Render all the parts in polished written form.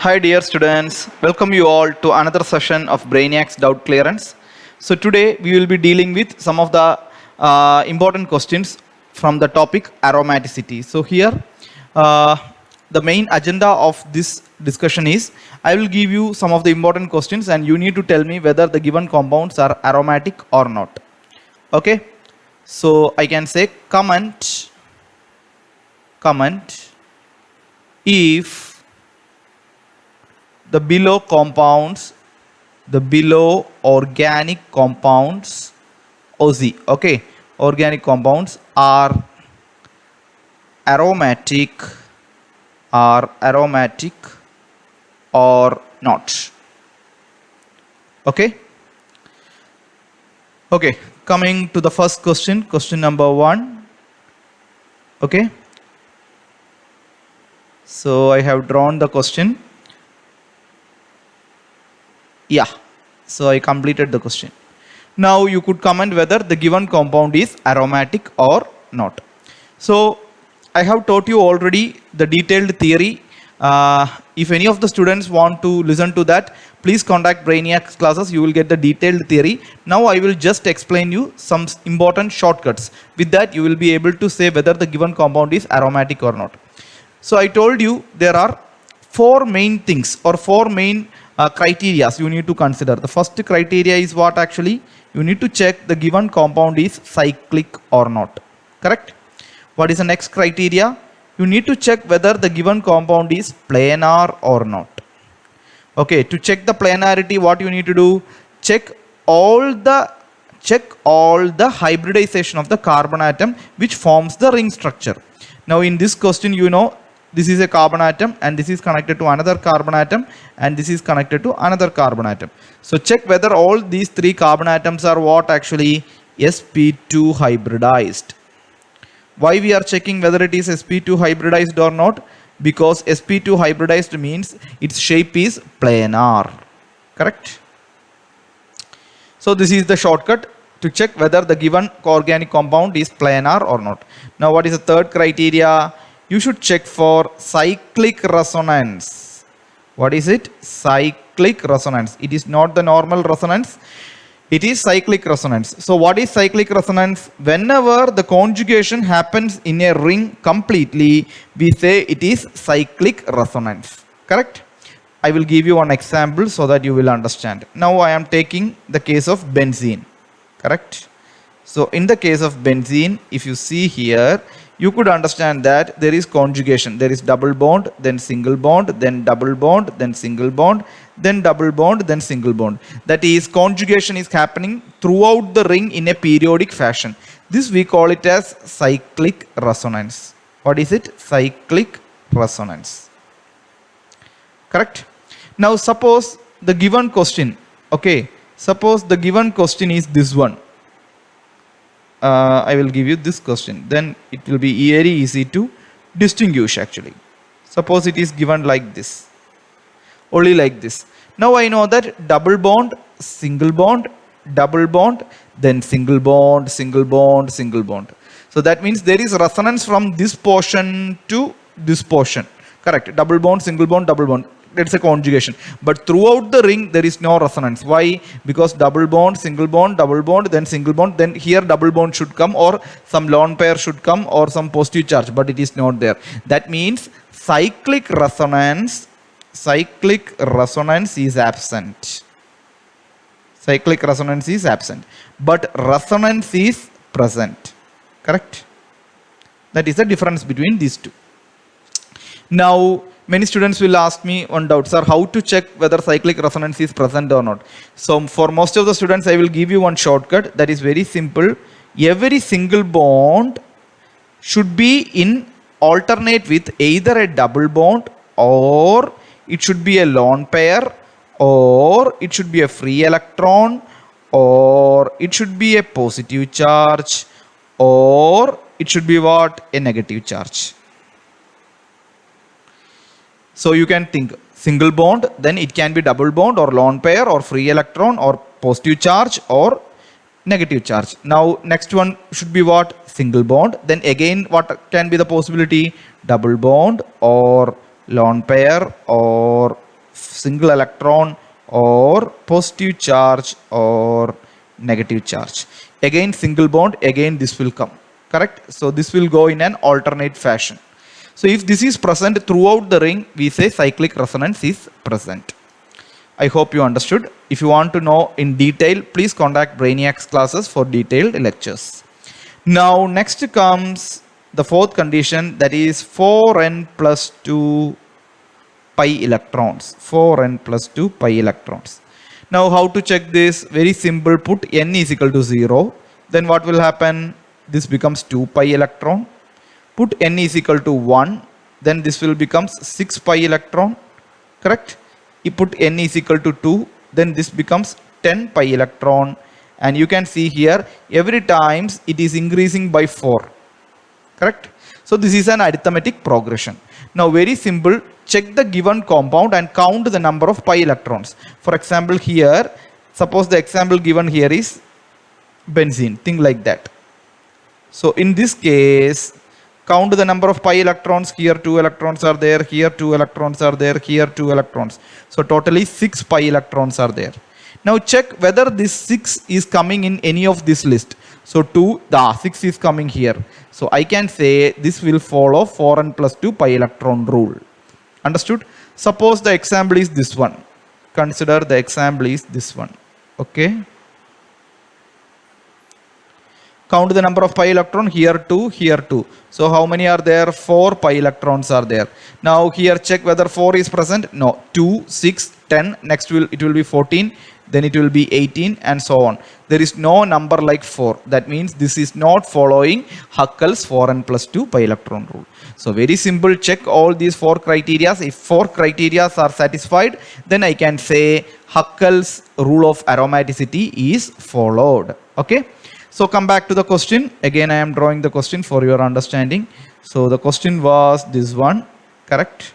Hi dear students, welcome you all to another session of Brainiac's Doubt Clearance. So today we will be dealing with some of the important questions from the topic aromaticity. So here uh, the main agenda of this discussion is I will give you some of the important questions and you need to tell me whether the given compounds are aromatic or not. Okay, so I can say comment if the below organic compounds OZ, okay, organic compounds are aromatic or not. Okay, coming to the first question number 1. Okay, so I have drawn the question. Yeah, so I completed the question. Now you could comment whether the given compound is aromatic or not. So I have taught you already the detailed theory. If any of the students want to listen to that, please contact Brainiac's classes. You will get the detailed theory. Now I will just explain you some important shortcuts. With that you will be able to say whether the given compound is aromatic or not. So I told you there are four main things or four main criteria you need to consider. The first criteria is what? Actually you need to check the given compound is cyclic or not. Correct? What is the next criteria? You need to check whether the given compound is planar or not. Okay, to check the planarity, what you need to do? Check all the hybridization of the carbon atom which forms the ring structure. Now in this question, you know, this is a carbon atom and this is connected to another carbon atom and this is connected to another carbon atom. So check whether all these three carbon atoms are what? Actually sp2 hybridized. Why we are checking whether it is sp2 hybridized or not? Because sp2 hybridized means its shape is planar. Correct? So this is the shortcut to check whether the given organic compound is planar or not. Now what is the third criteria? You should check for cyclic resonance. What is it? Cyclic resonance. It is not the normal resonance. It is cyclic resonance. So what is cyclic resonance? Whenever the conjugation happens in a ring completely, we say it is cyclic resonance. Correct? I will give you one example so that you will understand. Now I am taking the case of benzene. Correct? So in the case of benzene, if you see here, you could understand that there is conjugation. There is double bond, then single bond, then double bond, then single bond, then double bond, then single bond. That is, conjugation is happening throughout the ring in a periodic fashion. This we call it as cyclic resonance. What is it? Cyclic resonance. Correct? Now suppose the given question, okay, suppose the given question is this one. I will give you this question, then it will be very easy to distinguish actually. Suppose it is given like this, only like this. Now I know that double bond, double bond, then single bond, single bond, single bond. So that means there is resonance from this portion to this portion. Correct? Double bond, single bond, double bond. That's a conjugation. But throughout the ring there is no resonance. Why? Because double bond, double bond, then single bond, then here double bond should come or some lone pair should come or some positive charge, but it is not there. That means cyclic resonance is absent. Cyclic resonance is absent, but resonance is present. Correct? That is the difference between these two. Now many students will ask me one doubt, sir, how to check whether cyclic resonance is present or not. So for most of the students I will give you one shortcut that is very simple. Every single bond should be in alternate with either a double bond or it should be a lone pair or it should be a free electron or it should be a positive charge or it should be what? A negative charge. So you can think single bond, then it can be double bond or lone pair or free electron or positive charge or negative charge. Now next one should be what? Single bond. Then again what can be the possibility? Double bond or lone pair or single electron or positive charge or negative charge. Again single bond, again this will come, correct? So this will go in an alternate fashion. So if this is present throughout the ring, we say cyclic resonance is present. I hope you understood. If you want to know in detail, please contact Brainiacs classes for detailed lectures. Now next comes the fourth condition, that is 4n plus 2 pi electrons. 4n plus 2 pi electrons. Now how to check this? Very simple, put n is equal to 0. Then what will happen? This becomes 2 pi electron. Put n is equal to 1. Then this will become 6 pi electron. Correct? You put n is equal to 2. Then this becomes 10 pi electron. And you can see here, every times it is increasing by 4. Correct? So this is an arithmetic progression. Now very simple, check the given compound and count the number of pi electrons. For example here, suppose the example given here is benzene, thing like that. So in this case, count the number of pi electrons. Here 2 electrons are there, here 2 electrons are there, here 2 electrons. So totally 6 pi electrons are there. Now check whether this 6 is coming in any of this list. So 6 is coming here. So I can say this will follow 4n plus 2 pi electron rule. Understood? Suppose the example is this one. Consider the example is this one. Okay. Count the number of pi electron. Here 2, here 2. So how many are there? 4 pi electrons are there. Now here check whether 4 is present. No. 2, 6, 10. Next it will be 14. Then it will be 18 and so on. There is no number like 4. That means this is not following Huckel's 4n plus 2 pi electron rule. So very simple, check all these 4 criteria. If 4 criteria are satisfied, then I can say Huckel's rule of aromaticity is followed. Okay. So come back to the question. Again, I am drawing the question for your understanding. So the question was this one, correct?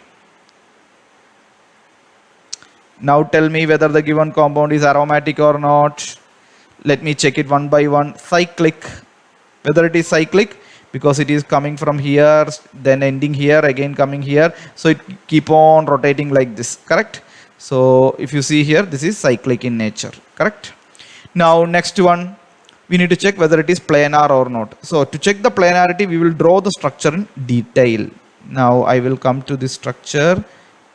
Now tell me whether the given compound is aromatic or not. Let me check it one by one. Cyclic. Whether it is cyclic, because it is coming from here, then ending here, again coming here. So it keep on rotating like this, correct? So if you see here, this is cyclic in nature, correct? Now next one, we need to check whether it is planar or not. So to check the planarity, we will draw the structure in detail. Now I will come to this structure.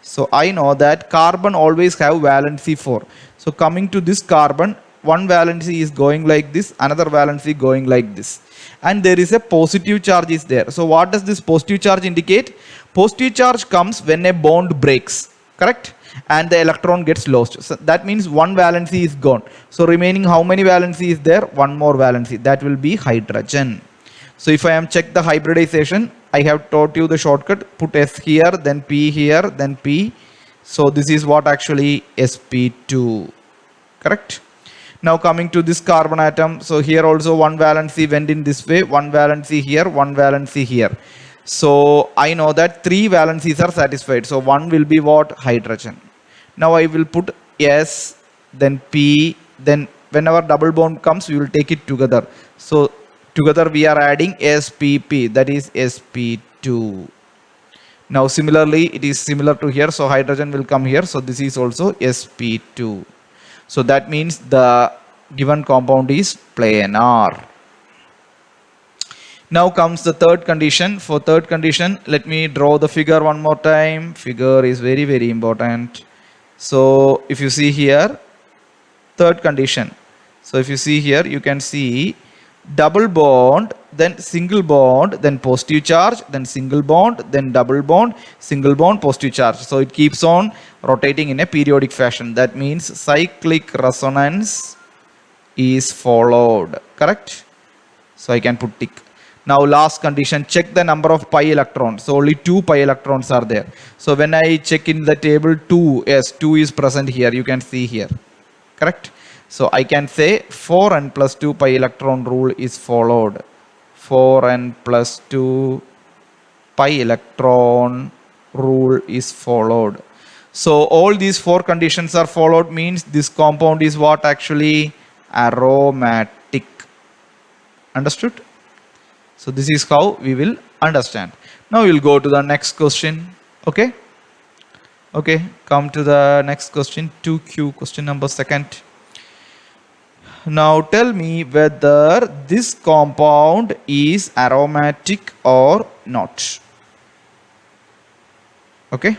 So I know that carbon always have valency 4. So coming to this carbon, one valency is going like this, another valency going like this. And there is a positive charge is there. So what does this positive charge indicate? Positive charge comes when a bond breaks, correct? And the electron gets lost. So that means one valency is gone. So remaining how many valency is there? One more valency. That will be hydrogen. So if I am check the hybridization, I have taught you the shortcut. Put S here, then P here, then P. So this is what actually sp2. Correct? Now coming to this carbon atom. So here also one valency went in this way. One valency here, one valency here. So I know that 3 valencies are satisfied. So one will be what? Hydrogen. Now I will put S, then P, then whenever double bond comes, we will take it together. So together we are adding spp, that is sp2. Now similarly, it is similar to here. So hydrogen will come here. So this is also sp2. So that means the given compound is planar. Now comes the third condition. For third condition, let me draw the figure one more time. Figure is very, very important. So if you see here, third condition. So if you see here, you can see double bond, then single bond, then positive charge, then single bond, then double bond, single bond, positive charge. So it keeps on rotating in a periodic fashion. That means cyclic resonance is followed, correct? So I can put tick. Now last condition, check the number of pi electrons. So only 2 pi electrons are there. So when I check in the table 2, yes, 2 is present here. You can see here, correct? So I can say 4n plus 2 pi electron rule is followed. 4n plus 2 pi electron rule is followed. So all these 4 conditions are followed, means this compound is what actually? Aromatic. Understood? So this is how we will understand. Now we will go to the next question. Okay. Okay, come to the next question, 2Q, question number second. Now tell me whether this compound is aromatic or not. Okay,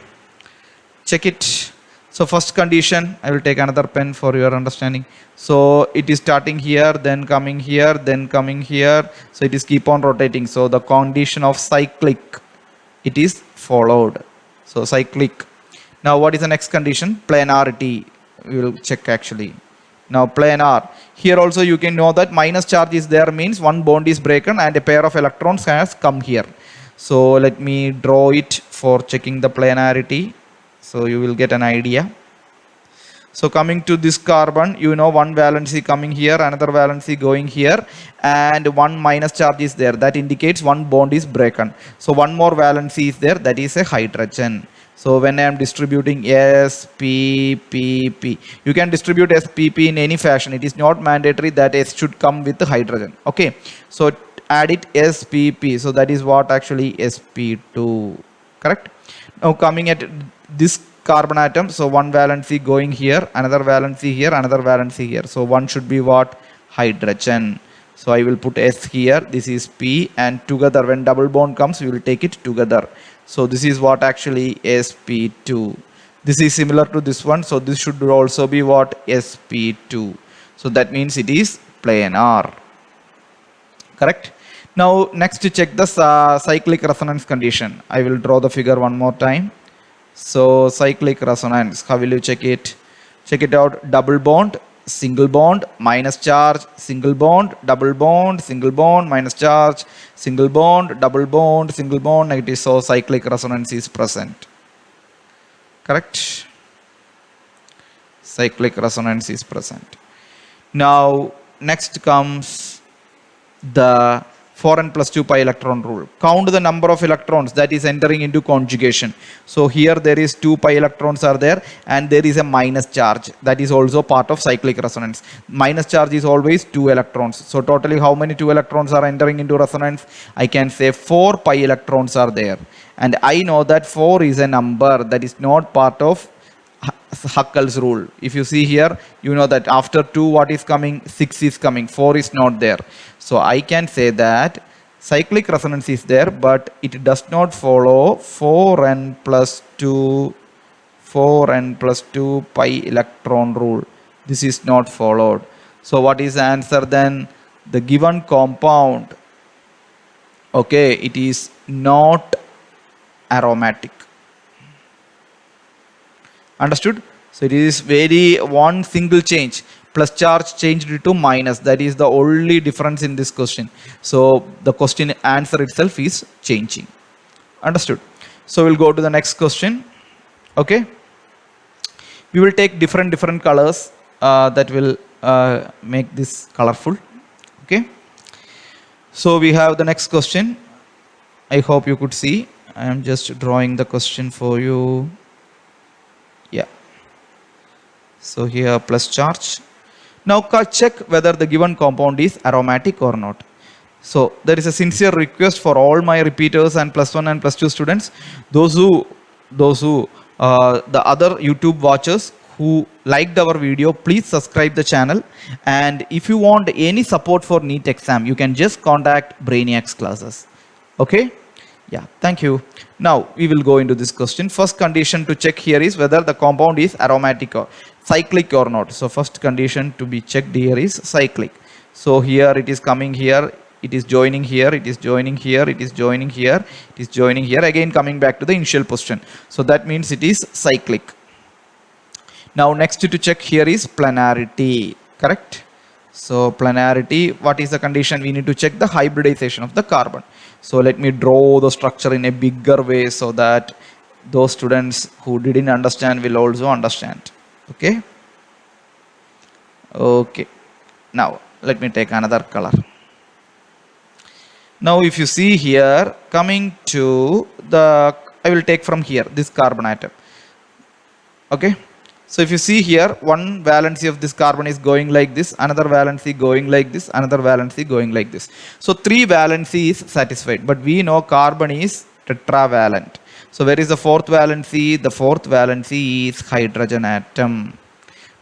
check it. So first condition, I will take another pen for your understanding. So it is starting here, then coming here, then coming here. So it is keep on rotating. So the condition of cyclic, it is followed. So cyclic. Now what is the next condition? Planarity. We will check actually. Now planar. Here also you can know that minus charge is there, means one bond is broken and a pair of electrons has come here. So let me draw it for checking the planarity. So you will get an idea. So coming to this carbon, you know one valency coming here, another valency going here, and one minus charge is there. That indicates one bond is broken. So one more valency is there, that is a hydrogen. So when I am distributing SPPP, you can distribute SPP in any fashion. It is not mandatory that S should come with the hydrogen. Okay, so add it SPP. So that is what actually SP2. Correct. Now coming at this carbon atom, so one valency going here, another valency here, another valency here. So one should be what? Hydrogen. So I will put S here, this is P, and together when double bond comes, we will take it together. So this is what actually SP2. This is similar to this one, so this should also be what? SP2. So that means it is planar. Correct. Now next to check the cyclic resonance condition. I will draw the figure one more time. So cyclic resonance, how will you check it? Check it out. Double bond, single bond, minus charge, single bond, double bond, single bond, minus charge, single bond, double bond, single bond, negative. So cyclic resonance is present. Correct. Cyclic resonance is present. Now next comes the 4n plus 2 pi electron rule. Count the number of electrons that is entering into conjugation. So here there is 2 pi electrons are there, and there is a minus charge. That is also part of cyclic resonance. Minus charge is always 2 electrons. So totally how many 2 electrons are entering into resonance? I can say 4 pi electrons are there. And I know that 4 is a number that is not part of Huckel's rule. If you see here, you know that after 2 what is coming? 6 is coming, 4 is not there. So I can say that cyclic resonance is there, but it does not follow 4n plus 2 pi electron rule. This is not followed. So what is the answer then? The given compound, okay, it is not aromatic. Understood? So it is very one single change. Plus charge changed to minus. That is the only difference in this question. So the question answer itself is changing. Understood? So we'll go to the next question. Okay. We will take different colors that will make this colorful. Okay. So we have the next question. I hope you could see. I am just drawing the question for you. Yeah. So here plus charge. Now check whether the given compound is aromatic or not. So there is a sincere request for all my repeaters and plus 1 and plus 2 students, those who the other YouTube watchers who liked our video, please subscribe the channel. And if you want any support for NEET exam, you can just contact Brainiacs classes. Okay. Yeah, thank you. Now we will go into this question. First condition to check here is whether the compound is aromatic or cyclic or not. So first condition to be checked here is cyclic. So here it is coming here, it is joining here, it is joining here, it is joining here, it is joining here, again coming back to the initial position. So that means it is cyclic. Now next to check here is planarity. Correct? So planarity, what is the condition? We need to check the hybridization of the carbon. So let me draw the structure in a bigger way so that those students who didn't understand will also understand. Okay. Okay. Now let me take another color. Now if you see here, coming to the, I will take from here this carbon atom. Okay. So if you see here, one valency of this carbon is going like this, another valency going like this, another valency going like this. So 3 valency is satisfied, but we know carbon is tetravalent. So where is the fourth valency? The fourth valency is hydrogen atom.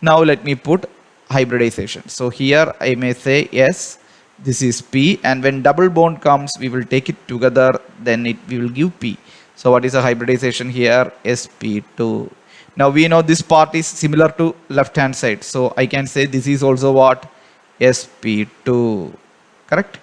Now let me put hybridization. So here I may say yes, this is P, and when double bond comes, we will take it together, then we will give P. So what is the hybridization here? sp2. Now we know this part is similar to left hand side. So I can say this is also what? sp2. Correct?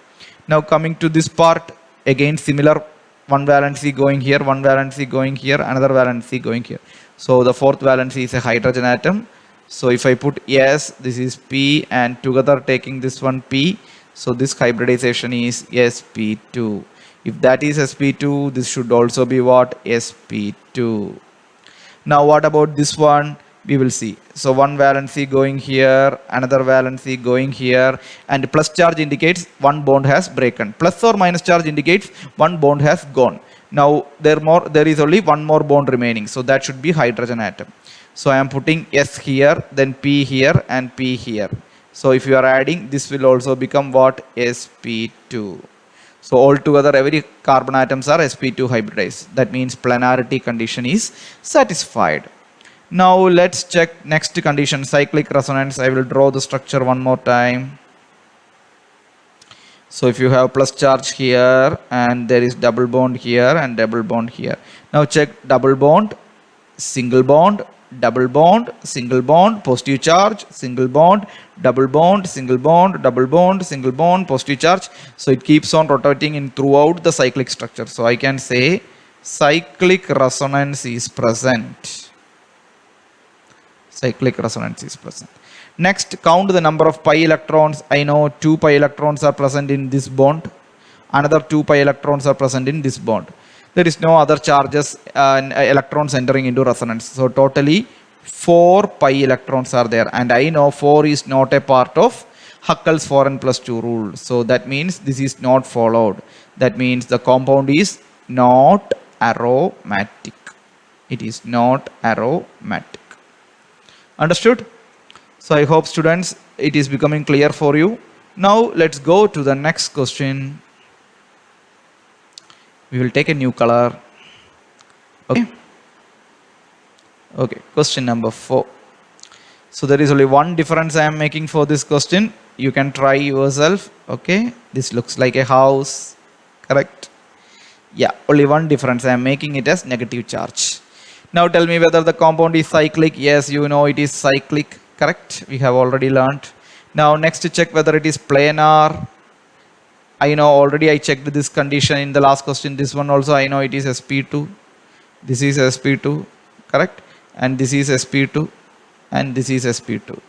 Now coming to this part, again similar, one valency going here, one valency going here, another valency going here. So the fourth valency is a hydrogen atom. So if I put yes, this is P, and together taking this one P, so this hybridization is sp2. If that is sp2, this should also be what? sp2. Now what about this one? We will see. So one valency going here, another valency going here, and plus charge indicates one bond has broken. Plus or minus charge indicates one bond has gone. Now there is only one more bond remaining, so that should be hydrogen atom. So I am putting S here, then P here, and P here. So if you are adding, this will also become what? sp2. So altogether every carbon atoms are sp2 hybridized. That means planarity condition is satisfied. Now let's check next condition, cyclic resonance. I will draw the structure one more time. So if you have plus charge here, and there is double bond here and double bond here. Now check double bond, single bond, double bond, single bond, positive charge, single bond, double bond, single bond, double bond, single bond, positive charge. So it keeps on rotating in throughout the cyclic structure. So I can say cyclic resonance is present. Cyclic resonance is present. Next, count the number of pi electrons. I know 2 pi electrons are present in this bond. Another 2 pi electrons are present in this bond. There is no other charges electrons entering into resonance. So totally 4 pi electrons are there, and I know 4 is not a part of Huckel's 4n+2 rule. So that means this is not followed. That means the compound is not aromatic. It is not aromatic. Understood? So I hope students it is becoming clear for you. Now let's go to the next question. We will take a new color. Okay. Okay, question number 4. So there is only one difference I am making for this question. You can try yourself. Okay, this looks like a house. Correct? Yeah, only one difference. I am making it as negative charge. Now tell me whether the compound is cyclic. Yes, you know it is cyclic. Correct? We have already learned. Now next to check whether it is planar. I know already I checked this condition in the last question. This one also I know it is sp2. This is sp2. Correct? And this is sp2. And this is sp2.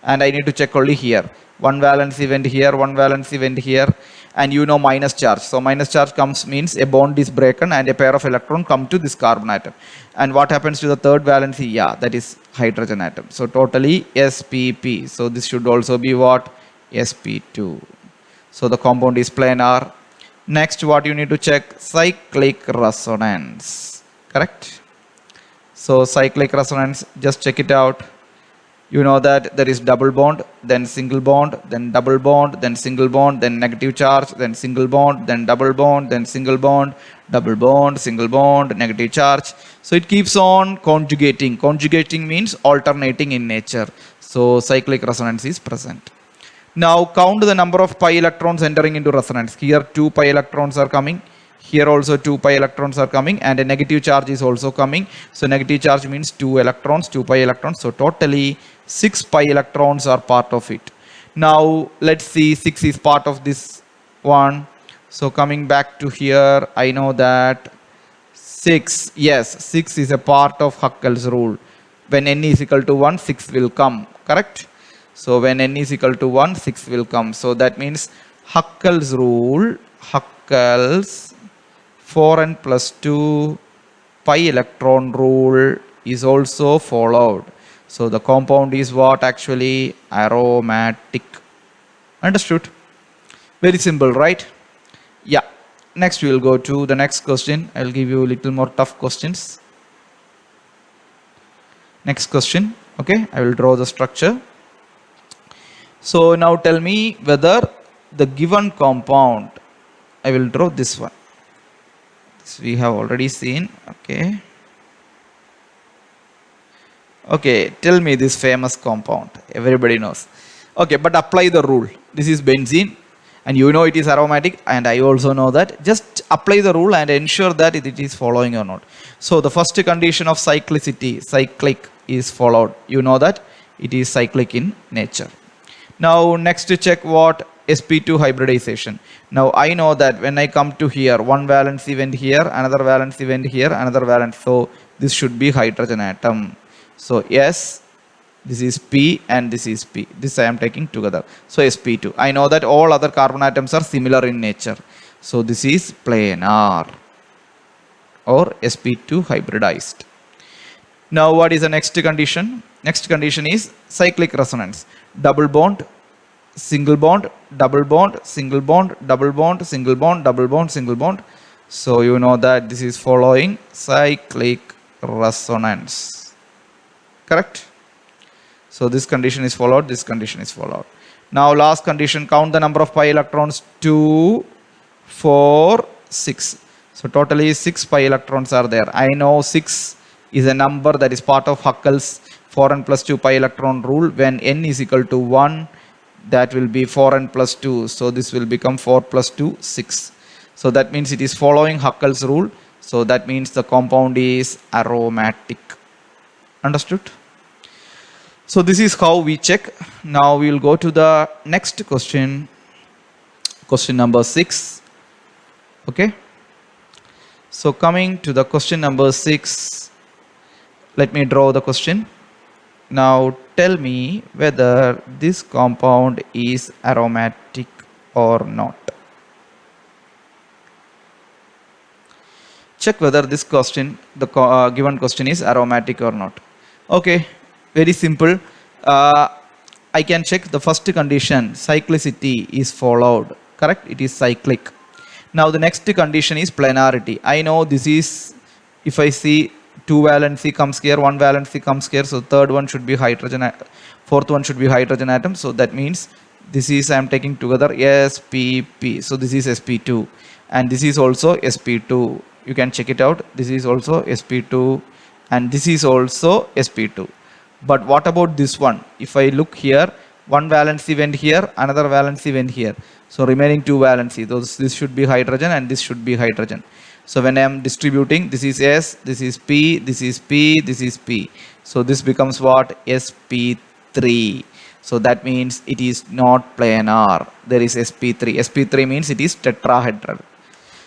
And I need to check only here. One valency went here, one valency went here, and you know minus charge. So minus charge comes means a bond is broken and a pair of electrons come to this carbon atom. And what happens to the third valency? Yeah, that is hydrogen atom. So totally spp. So this should also be what? sp2. So the compound is planar. Next, what you need to check? Cyclic resonance. Correct? So cyclic resonance, just check it out. You know that there is double bond, then single bond, then double bond, then single bond, then negative charge, then single bond, then double bond, then single bond, double bond, single bond, negative charge. So it keeps on conjugating. Conjugating means alternating in nature. So cyclic resonance is present. Now count the number of pi electrons entering into resonance. Here 2 pi electrons are coming. Here also 2 pi electrons are coming, and a negative charge is also coming. So negative charge means 2 electrons, 2 pi electrons. So totally 6 pi electrons are part of it. Now let's see, 6 is part of this one. So coming back to here, I know that 6, yes, 6 is a part of Huckel's rule. When n is equal to 1, 6 will come. Correct? So when n is equal to 1, 6 will come. So that means Huckel's rule, Huckel's 4n+2 pi electron rule is also followed. So the compound is what? Actually aromatic. Understood? Very simple, right? Yeah. Next we will go to the next question. I will give you a little more tough questions. Next question. Okay, I will draw the structure. So now tell me whether the given compound, I will draw this one. This we have already seen. Okay, tell me this famous compound everybody knows. Okay, but apply the rule. This is benzene and you know it is aromatic, and I also know that. Just apply the rule and ensure that it is following or not. So the first condition of cyclicity, cyclic, is followed. You know that it is cyclic in nature. Now next to check what sp2 hybridization. Now I know that when I come to here, one valence event here, another valence event here, another valence, so this should be hydrogen atom. So yes, this is P and this is P. This I am taking together. So sp2. I know that all other carbon atoms are similar in nature. So this is planar or sp2 hybridized. Now what is the next condition? Next condition is cyclic resonance. Double bond, single bond, double bond, single bond, double bond, single bond, double bond, single bond. So you know that this is following cyclic resonance. Correct? So this condition is followed, this condition is followed. Now last condition, count the number of pi electrons. 2, 4, 6. So totally 6 pi electrons are there. I know 6 is a number that is part of Huckel's 4n plus 2 pi electron rule. When n is equal to 1, that will be 4n plus 2. So this will become 4 plus 2, 6. So that means it is following Huckel's rule. So that means the compound is aromatic. Understood? So this is how we check. Now we will go to the next question. Question number 6. Okay. So coming to the question number 6. Let me draw the question. Now tell me whether this compound is aromatic or not. Check whether this question, the given question, is aromatic or not. Okay, very simple. I can check the first condition, cyclicity is followed. Correct? It is cyclic. Now the next condition is planarity. I know this is, if I see 2 valency comes here, 1 valency comes here, so third one should be hydrogen, fourth one should be hydrogen atom. So that means this is, I am taking together spp. So this is sp2 and this is also sp2. You can check it out. This is also sp2 and this is also sp2. But what about this one? If I look here, one valence event here, another valence event here. So remaining 2 valency, this should be hydrogen and this should be hydrogen. So when I am distributing, this is S, this is P, this is P, this is P. So this becomes what? sp3. So that means it is not planar. There is sp3. sp3 means it is tetrahedral.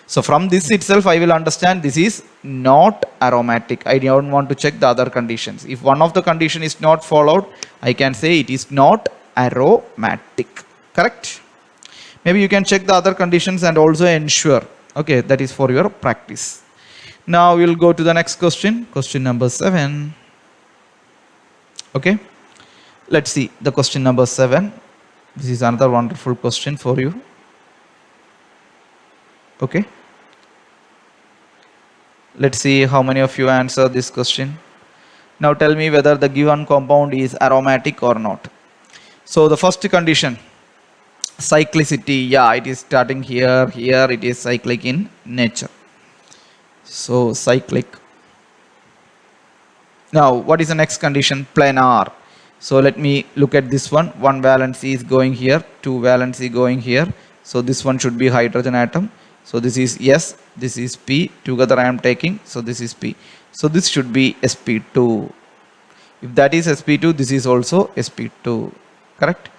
So from this itself, I will understand this is not aromatic. I don't want to check the other conditions. If one of the condition is not followed, I can say it is not aromatic. Correct? Maybe you can check the other conditions and also ensure. Okay, that is for your practice. Now we will go to the next question. Question number 7. Okay. Let's see the question number 7. This is another wonderful question for you. Okay. Let's see how many of you answer this question. Now tell me whether the given compound is aromatic or not. So the first condition, cyclicity. Yeah, it is starting here. Here it is cyclic in nature. So cyclic. Now what is the next condition? Planar. So let me look at this one. One valency is going here, 2 valency going here. So this one should be hydrogen atom. So this is S, this is P, together I am taking, so this is P. So this should be sp2. If that is sp2, this is also sp2. Correct?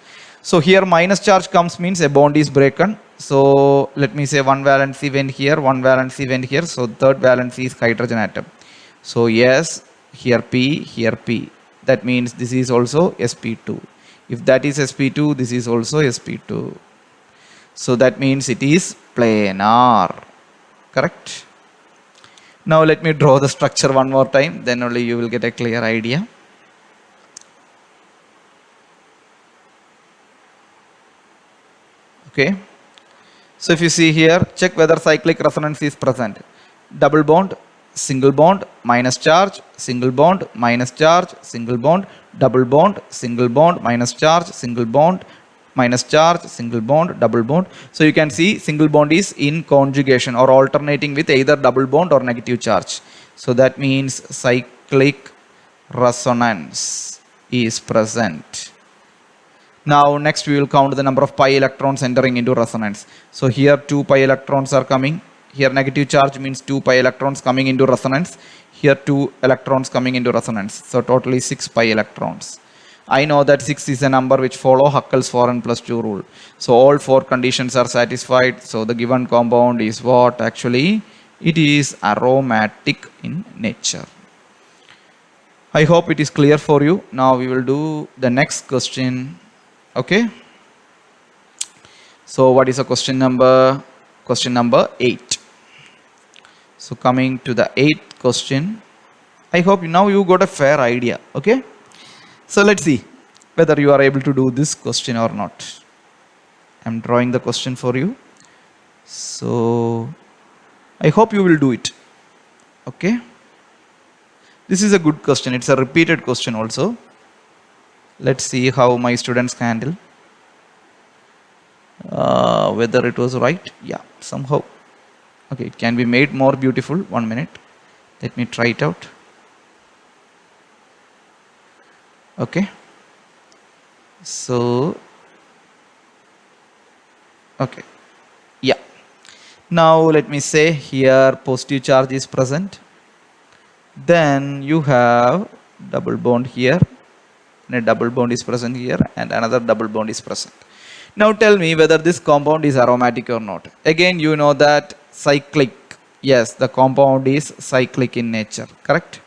So here minus charge comes means a bond is broken. So let me say one valence event here, one valence event here. So third valence is hydrogen atom. So yes, here P, here P. That means this is also sp2. If that is sp2, this is also sp2. So that means it is planar. Correct? Now let me draw the structure one more time, then only you will get a clear idea. Okay. So if you see here, check whether cyclic resonance is present. Double bond, single bond, minus charge, single bond, minus charge, single bond, double bond, single bond, minus charge, single bond, minus charge, single bond, double bond. So you can see single bond is in conjugation or alternating with either double bond or negative charge. So that means cyclic resonance is present. Now next we will count the number of pi electrons entering into resonance. So here 2 pi electrons are coming. Here negative charge means 2 pi electrons coming into resonance. Here 2 electrons coming into resonance. So totally 6 pi electrons. I know that 6 is a number which follow Huckel's 4n plus 2 rule. So all 4 conditions are satisfied. So the given compound is what? Actually, it is aromatic in nature. I hope it is clear for you. Now we will do the next question. Okay. So what is the question number? Question number 8. So coming to the 8th question. I hope now you got a fair idea. Okay. So let's see whether you are able to do this question or not. I'm drawing the question for you. So I hope you will do it. Okay. This is a good question. It's a repeated question also. Let's see how my students handle. Whether it was right. Yeah, somehow. Okay, it can be made more beautiful. 1 minute. Let me try it out. Okay. So, okay. Yeah. Now let me say here positive charge is present. Then you have double bond here. And a double bond is present here and another double bond is present. Now tell me whether this compound is aromatic or not. Again, you know that cyclic. Yes, the compound is cyclic in nature. Correct?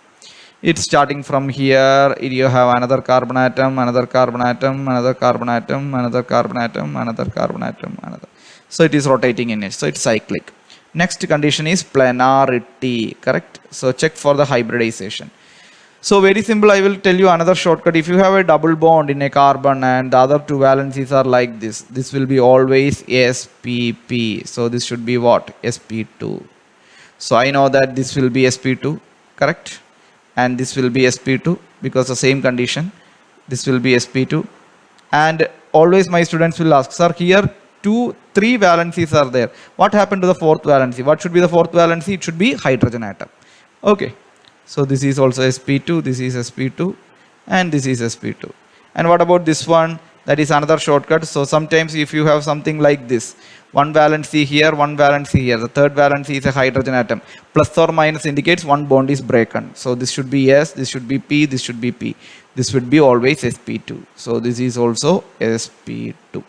It's starting from here. You have another carbon atom, another carbon atom, another carbon atom, another carbon atom, another carbon atom, another. So it is rotating in it. So it's cyclic. Next condition is planarity. Correct? So check for the hybridization. So very simple. I will tell you another shortcut. If you have a double bond in a carbon and the other two valencies are like this, this will be always spp. So this should be what? sp2. So I know that this will be sp2. Correct? And this will be sp2 because the same condition. This will be sp2. And always my students will ask, sir, here 2, 3 valencies are there. What happened to the fourth valency? What should be the fourth valency? It should be hydrogen atom. Okay. So this is also sp2, this is sp2, and this is sp2. And what about this one? That is another shortcut. So sometimes if you have something like this, one valency here, one valency here, the third valency is a hydrogen atom. Plus or minus indicates one bond is broken. So this should be S, this should be P, this should be P. This would be always sp2. So this is also sp2.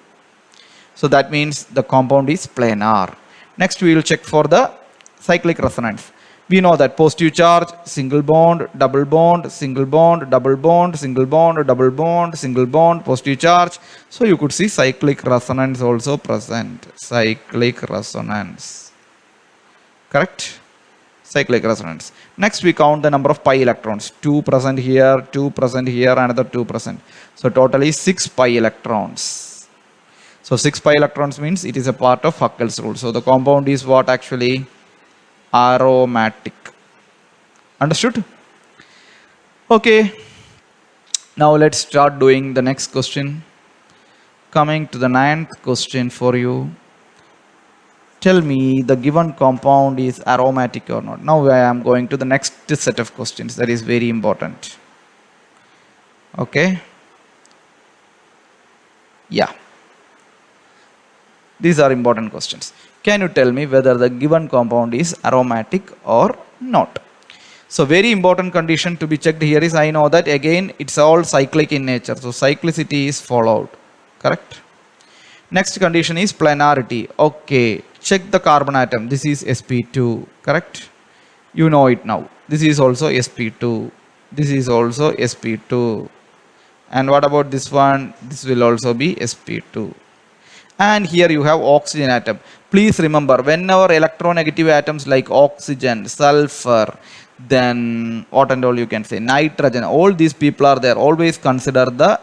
So that means the compound is planar. Next we will check for the cyclic resonance. We know that positive charge, single bond, double bond, single bond, double bond, single bond, double bond, single bond, positive charge. So you could see cyclic resonance also present. Cyclic resonance. Correct? Cyclic resonance. Next we count the number of pi electrons. 2 present here, 2 present here, another 2 present. So totally 6 pi electrons. So 6 pi electrons means it is a part of Huckel's rule. So the compound is what actually? Aromatic. Understood? Okay. Now let's start doing the next question. Coming to the 9th question for you. Tell me the given compound is aromatic or not. Now I am going to the next set of questions. That is very important. Okay. Yeah. These are important questions. Can you tell me whether the given compound is aromatic or not? So very important condition to be checked here is, I know that again it's all cyclic in nature. So cyclicity is followed. Correct? Next condition is planarity. Okay. Check the carbon atom. This is sp2. Correct? You know it now. This is also sp2. This is also sp2. And what about this one? This will also be sp2. And here you have oxygen atom. Please remember, whenever electronegative atoms like oxygen, sulfur, then what and all you can say, nitrogen, all these people are there. Always consider the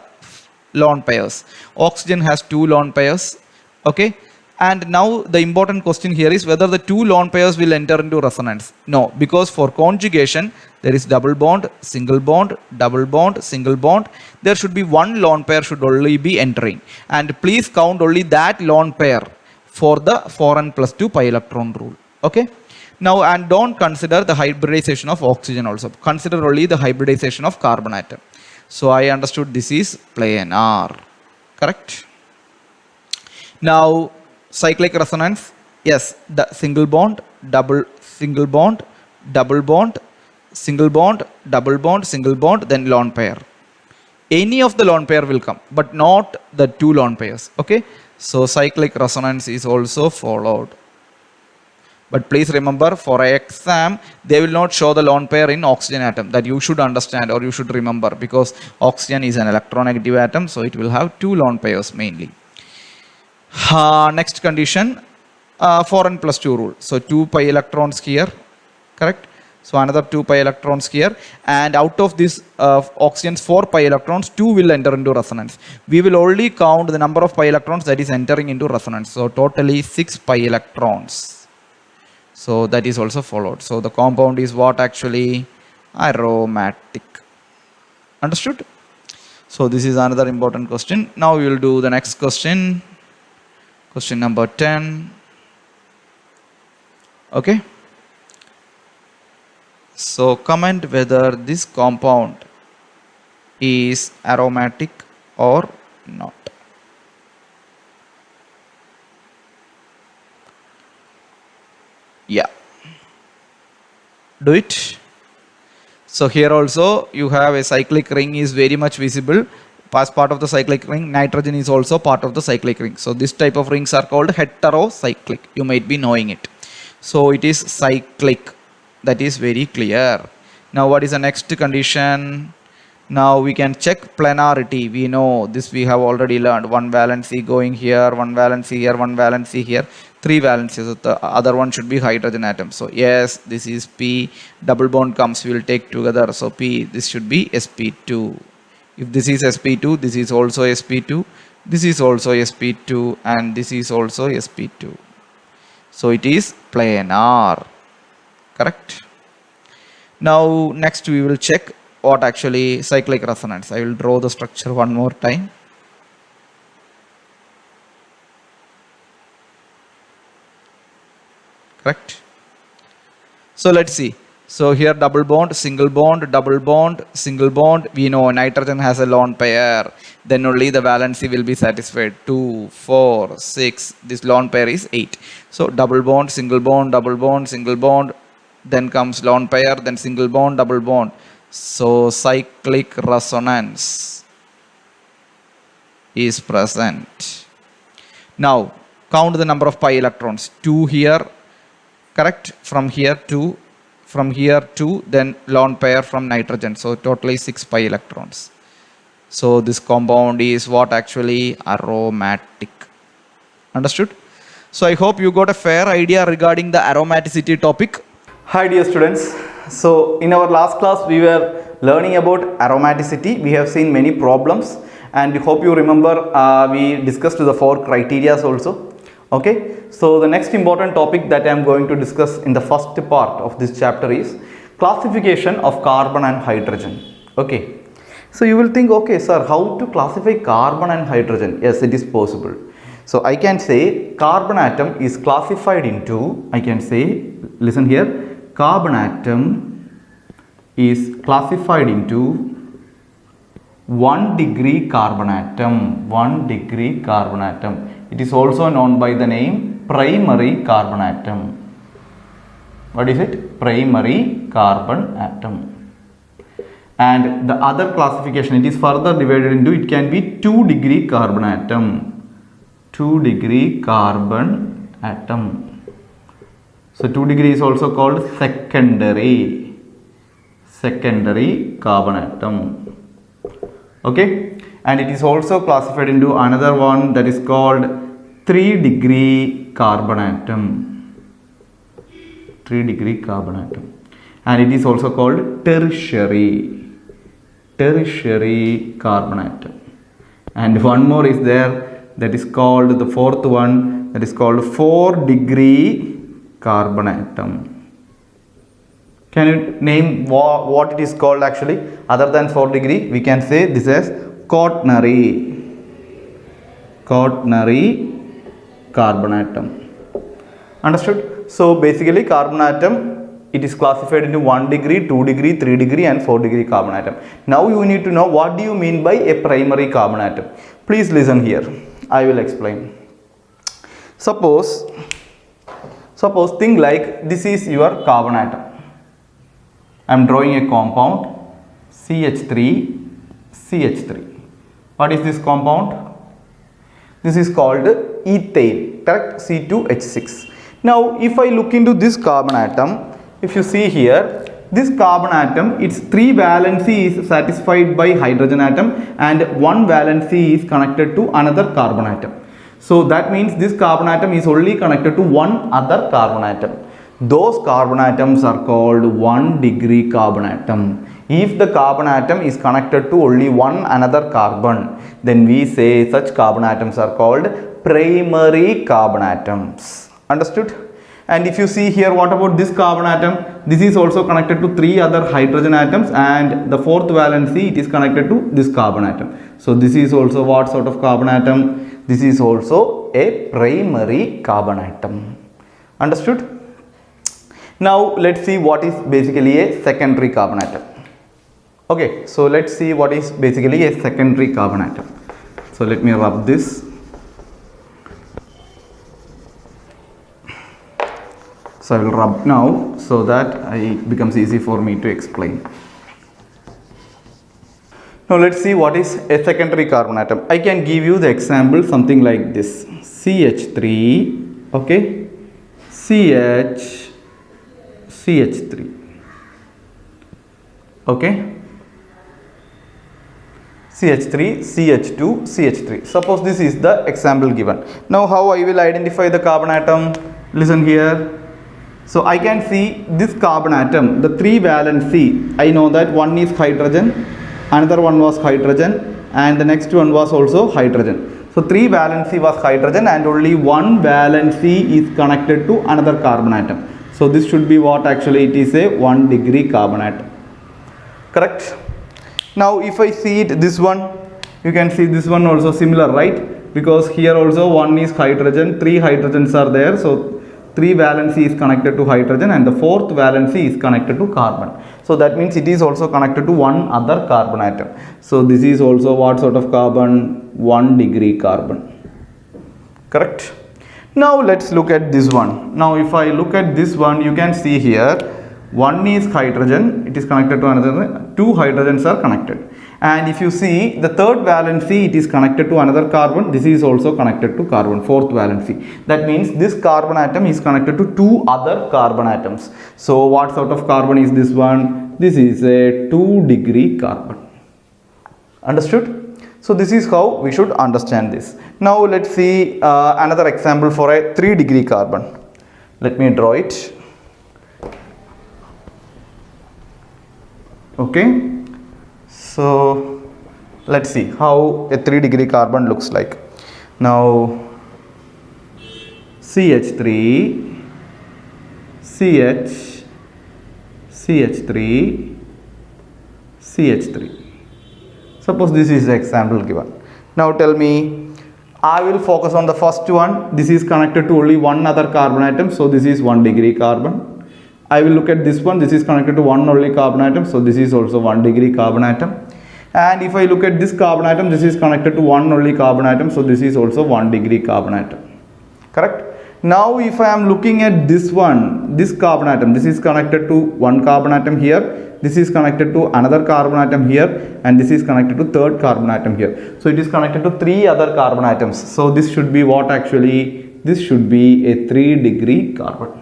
lone pairs. Oxygen has 2 lone pairs. Okay. And now the important question here is whether the two lone pairs will enter into resonance. No, because for conjugation there is double bond, single bond, double bond, single bond. There should be one lone pair should only be entering, and please count only that lone pair for the 4n plus 2 pi electron rule. Okay, now and don't consider the hybridization of oxygen also, consider only the hybridization of carbon atom. So I understood this is planar, correct? Now cyclic resonance, yes, the single bond, double single bond, double bond, single bond, double bond, single bond, then lone pair. Any of the lone pair will come, but not the two lone pairs. Okay, so cyclic resonance is also followed. But please remember, for an exam they will not show the lone pair in oxygen atom. That you should understand or you should remember, because oxygen is an electronegative atom, so it will have two lone pairs mainly. Next condition, 4n plus 2 rule. So 2 pi electrons here, correct? So another 2 pi electrons here, and out of this oxygen's 4 pi electrons, 2 will enter into resonance. We will only count the number of pi electrons that is entering into resonance. So totally 6 pi electrons. So that is also followed. So the compound is what actually? Aromatic. Understood? So this is another important question. Now we will do the next question. Question number 10. Okay. So comment whether this compound is aromatic or not. Yeah. Do it. So here also you have a cyclic ring is very much visible. As part of the cyclic ring, nitrogen is also part of the cyclic ring. So this type of rings are called heterocyclic. You might be knowing it. So it is cyclic. That is very clear. Now what is the next condition? Now we can check planarity. We know this, we have already learned. One valency going here, one valency here, one valency here, three valencies. So the other one should be hydrogen atom. So yes, this is P. Double bond comes, we will take together. So P, this should be sp2. If this is sp2, this is also sp2, this is also sp2, and this is also sp2. So it is planar, correct? Now next we will check what actually cyclic resonance. I will draw the structure one more time. Correct? So let's see. So here double bond, single bond, double bond, single bond. We know nitrogen has a lone pair. Then only the valency will be satisfied. 2, 4, 6. This lone pair is 8. So double bond, single bond, double bond, single bond. Then comes lone pair, then single bond, double bond. So cyclic resonance is present. Now count the number of pi electrons. 2 here, correct? From here 2. From here 2, then lone pair from nitrogen. So totally 6 pi electrons. So this compound is what actually? Aromatic. Understood? So I hope you got a fair idea regarding the aromaticity topic. Hi dear students. So in our last class we were learning about aromaticity. We have seen many problems, and we hope you remember we discussed the 4 criteria also. Okay, so the next important topic that I am going to discuss in the first part of this chapter is classification of carbon and hydrogen. Okay, so you will think, okay sir, how to classify carbon and hydrogen? Yes, it is possible. So I can say carbon atom is classified into, I can say, listen here, carbon atom is classified into 1 degree carbon atom. 1 degree carbon atom. It is also known by the name primary carbon atom. What is it? Primary carbon atom. And the other classification, it is further divided into, it can be 2 degree carbon atom. 2 degree carbon atom. So 2 degree is also called secondary carbon atom. Okay, and it is also classified into another one that is called 3 degree carbon atom. 3 degree carbon atom, and it is also called tertiary carbon atom. And one more is there, that is called, the fourth one, that is called 4-degree carbon atom. Can you name what it is called actually? Other than 4-degree, we can say this as quaternary carbon atom. Understood? So basically carbon atom, it is classified into 1-degree, 2-degree, 3-degree and 4-degree carbon atom. Now you need to know what do you mean by a primary carbon atom. Please listen here. I will explain. Suppose think like this is your carbon atom. I am drawing a compound CH3, CH3. What is this compound? This is called ethane, correct? C2H6. Now, if I look into this carbon atom, if you see here, this carbon atom, its 3 valency is satisfied by hydrogen atom and 1 valency is connected to another carbon atom. So that means this carbon atom is only connected to one other carbon atom. Those carbon atoms are called 1-degree carbon atom. If the carbon atom is connected to only one another carbon, then we say such carbon atoms are called primary carbon atoms. Understood? And if you see here, what about this carbon atom? This is also connected to 3 other hydrogen atoms and the 4th valency it is connected to this carbon atom. So this is also what sort of carbon atom? This is also a primary carbon atom. Understood? Now let's see what is basically a secondary carbon atom. Okay, so let's see what is basically a secondary carbon atom. So let me rub this. So I will rub now so that it becomes easy for me to explain. Now let's see what is a secondary carbon atom. I can give you the example something like this. CH3, okay, CH3, okay, CH3, CH2, CH3. Suppose this is the example given. Now how I will identify the carbon atom? Listen here. So I can see this carbon atom, the 3 valency, I know that one is hydrogen, another one was hydrogen and the next one was also hydrogen. So 3 valency was hydrogen and only 1 valency is connected to another carbon atom. So this should be what actually it is a 1-degree carbon atom. Correct? Now if I see it, this one, you can see this one also similar, right? Because here also one is hydrogen, 3 hydrogens are there. So 3 valency is connected to hydrogen and the 4th valency is connected to carbon. So that means it is also connected to one other carbon atom. So this is also what sort of carbon? 1-degree carbon. Correct? Now let's look at this one. Now if I look at this one, you can see here, one is hydrogen, it is connected to another, 2 hydrogens are connected. And if you see the 3rd valency, it is connected to another carbon, this is also connected to carbon, 4th valency. That means this carbon atom is connected to 2 other carbon atoms. So what sort of carbon is this one? This is a 2-degree carbon. Understood? So this is how we should understand this. Now let's see another example for a 3-degree carbon. Let me draw it. Okay. So let's see how a 3-degree carbon looks like. Now CH3, CH, CH3, CH3. Suppose this is the example given. Now tell me, I will focus on the first one. This is connected to only one other carbon atom. So this is 1-degree carbon. I will look at this one. This is connected to one only carbon atom. So this is also 1-degree carbon atom. And if I look at this carbon atom, this is connected to one only carbon atom. So this is also 1-degree carbon atom. Correct? Now if I am looking at this one, this carbon atom, this is connected to one carbon atom here. This is connected to another carbon atom here. And this is connected to 3rd carbon atom here. So it is connected to 3 other carbon atoms. So this should be what actually? This should be a 3-degree carbon.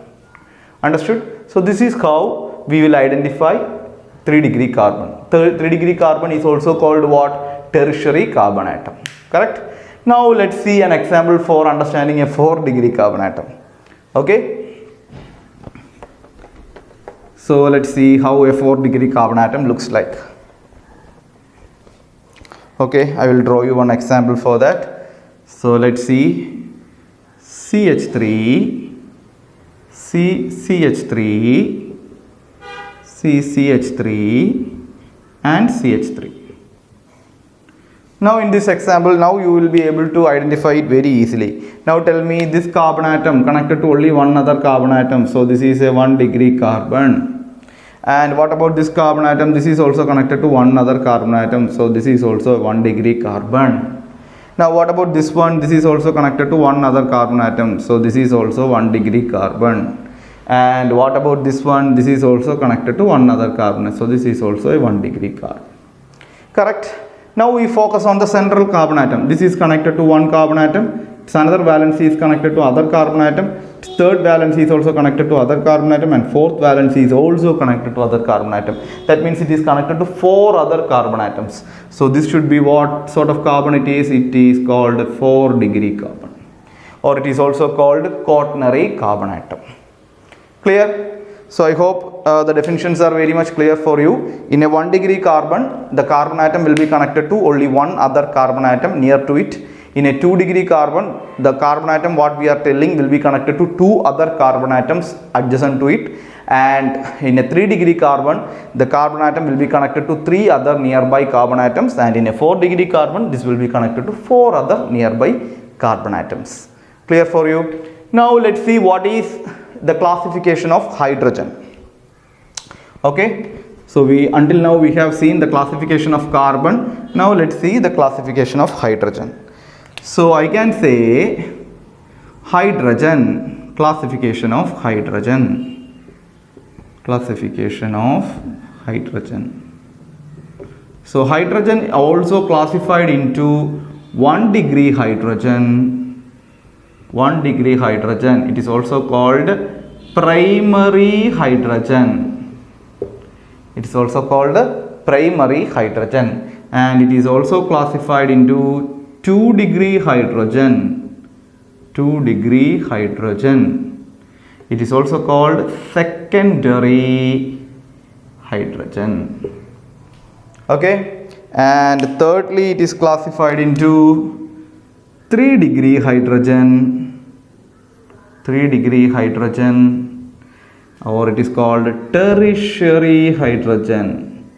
Understood? So this is how we will identify 3-degree carbon. 3-degree carbon is also called what? Tertiary carbon atom. Correct? Now let's see an example for understanding a 4-degree carbon atom. Okay? So let's see how a 4-degree carbon atom looks like. Okay, I will draw you one example for that. So let's see CH3, CH3, CH3 and CH3. Now in this example, now you will be able to identify it very easily. Now tell me, this carbon atom connected to only one other carbon atom, so this is a 1 degree carbon. And what about this carbon atom? This is also connected to one other carbon atom, so this is also a 1 degree carbon. Now what about this one? This is also connected to one other carbon atom, so this is also 1 degree carbon. And what about this one? This is also connected to one other carbon, so this is also a 1 degree carbon. Correct? Now we focus on the central carbon atom. This is connected to one carbon atom. Its another valency is connected to other carbon atom. Its third valency is also connected to other carbon atom, and fourth valency is also connected to other carbon atom. That means it is connected to 4 other carbon atoms. So this should be what sort of carbon it is? It is called 4 degree carbon, or it is also called quaternary carbon atom. Clear? So I hope the definitions are very much clear for you. In a 1 degree carbon, the carbon atom will be connected to only one other carbon atom near to it. In a 2 degree carbon, the carbon atom what we are telling will be connected to 2 other carbon atoms adjacent to it. And in a 3 degree carbon, the carbon atom will be connected to 3 other nearby carbon atoms. And in a 4 degree carbon, this will be connected to 4 other nearby carbon atoms. Clear for you? Now let's see what is the classification of hydrogen. Okay, so until now we have seen the classification of carbon. Now let's see the classification of hydrogen. So I can say hydrogen, classification of hydrogen, classification of hydrogen. So hydrogen also classified into 1 degree hydrogen. 1 degree hydrogen, it is also called primary hydrogen. It is also called primary hydrogen, and it is also classified into 2 degree hydrogen. 2 degree hydrogen, it is also called secondary hydrogen. Okay, and thirdly it is classified into 3 degree hydrogen. 3 degree hydrogen, or it is called tertiary hydrogen.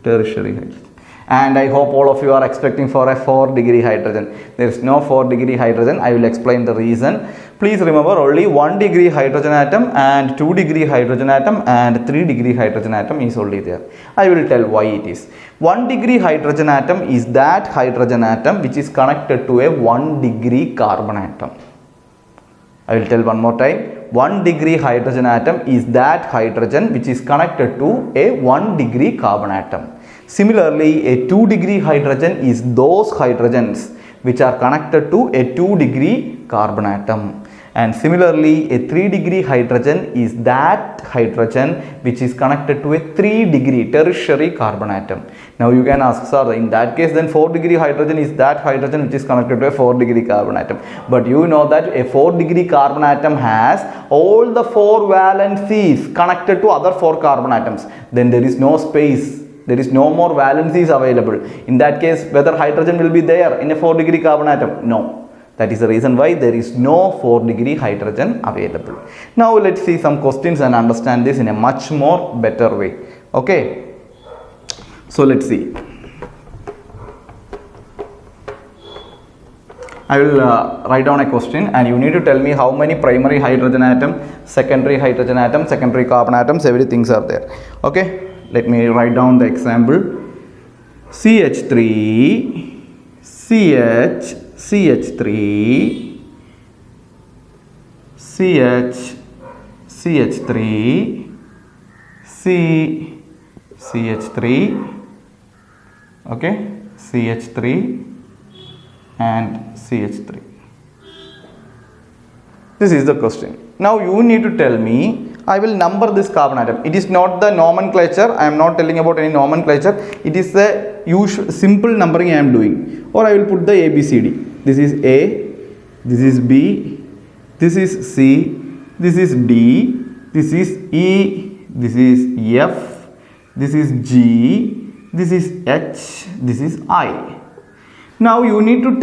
Tertiary hydrogen. And I hope all of you are expecting for a 4 degree hydrogen. There is no 4 degree hydrogen. I will explain the reason. Please remember, only 1 degree hydrogen atom and 2 degree hydrogen atom and 3 degree hydrogen atom is only there. I will tell why it is. 1 degree hydrogen atom is that hydrogen atom which is connected to a 1 degree carbon atom. I will tell one more time. 1 degree hydrogen atom is that hydrogen which is connected to a 1 degree carbon atom. Similarly, a 2 degree hydrogen is those hydrogens which are connected to a 2 degree carbon atom. And similarly, a 3 degree hydrogen is that hydrogen which is connected to a 3 degree tertiary carbon atom. Now you can ask, sir, in that case then 4 degree hydrogen is that hydrogen which is connected to a 4 degree carbon atom. But you know that a 4 degree carbon atom has all the 4 valencies connected to other 4 carbon atoms. Then there is no space. There is no more valencies available. In that case, whether hydrogen will be there in a 4 degree carbon atom? No. That is the reason why there is no 4 degree hydrogen available. Now let's see some questions and understand this in a much more better way. Okay. So let's see. I will write down a question and you need to tell me how many primary hydrogen atom, secondary hydrogen atom, secondary carbon atoms, everything are there. Okay. Let me write down the example. CH3, CH3, CH3, CH3, okay, CH3 and CH3. This is the question. Now you need to tell me, I will number this carbon atom. It is not the nomenclature. I am not telling about any nomenclature. It is the usual simple numbering I am doing. Or I will put the A, B, C, D. This is A, this is B, this is C, this is D, this is E, this is F, this is G, this is H, this is I. Now you need to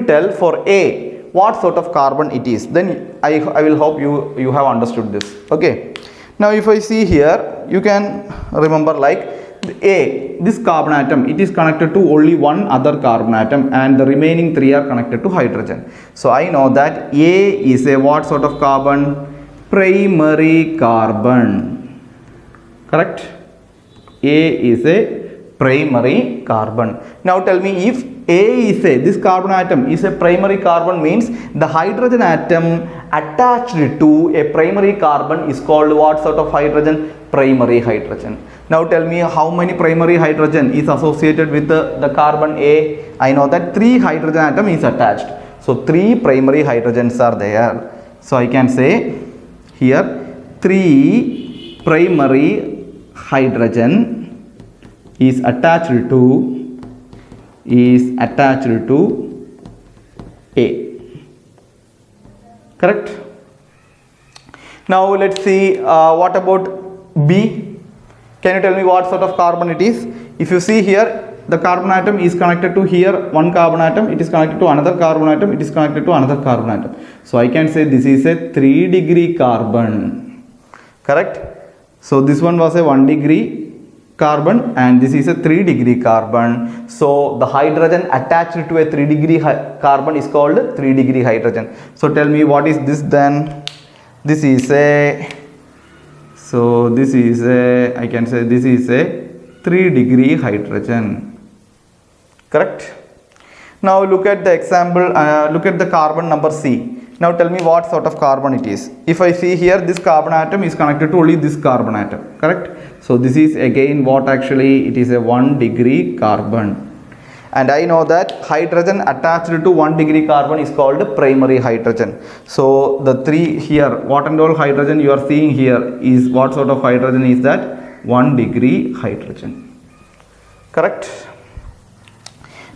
tell for A what sort of carbon it is. Then I will hope you have understood this. Okay. Now if I see here, you can remember like this carbon atom, it is connected to only one other carbon atom and the remaining 3 are connected to hydrogen. So I know that A is a what sort of carbon? Primary carbon. Correct? A is a primary carbon. Now tell me, if A is this carbon atom is a primary carbon, means the hydrogen atom attached to a primary carbon is called what sort of hydrogen? Primary hydrogen. Now tell me, how many primary hydrogen is associated with the carbon A? I know that 3 hydrogen atom is attached. So 3 primary hydrogens are there. So I can say here 3 primary hydrogen is attached to A. Correct? Now let's see what about B. Can you tell me what sort of carbon it is? If you see here, the carbon atom is connected to here one carbon atom, it is connected to another carbon atom, it is connected to another carbon atom. So I can say this is a 3 degree carbon. Correct? So this one was a 1 degree carbon and this is a 3 degree carbon. So the hydrogen attached to a 3 degree carbon is called 3 degree hydrogen. So tell me, what is this then? This is a, so this is a, I can say this is a 3 degree hydrogen. Correct? Now look at the example, look at the carbon number C. Now tell me what sort of carbon it is. If I see here, this carbon atom is connected to only this carbon atom. Correct? So this is again what actually, it is a 1 degree carbon. And I know that hydrogen attached to 1 degree carbon is called primary hydrogen. So the 3 here, what and all hydrogen you are seeing here is what sort of hydrogen is that? 1 degree hydrogen. Correct?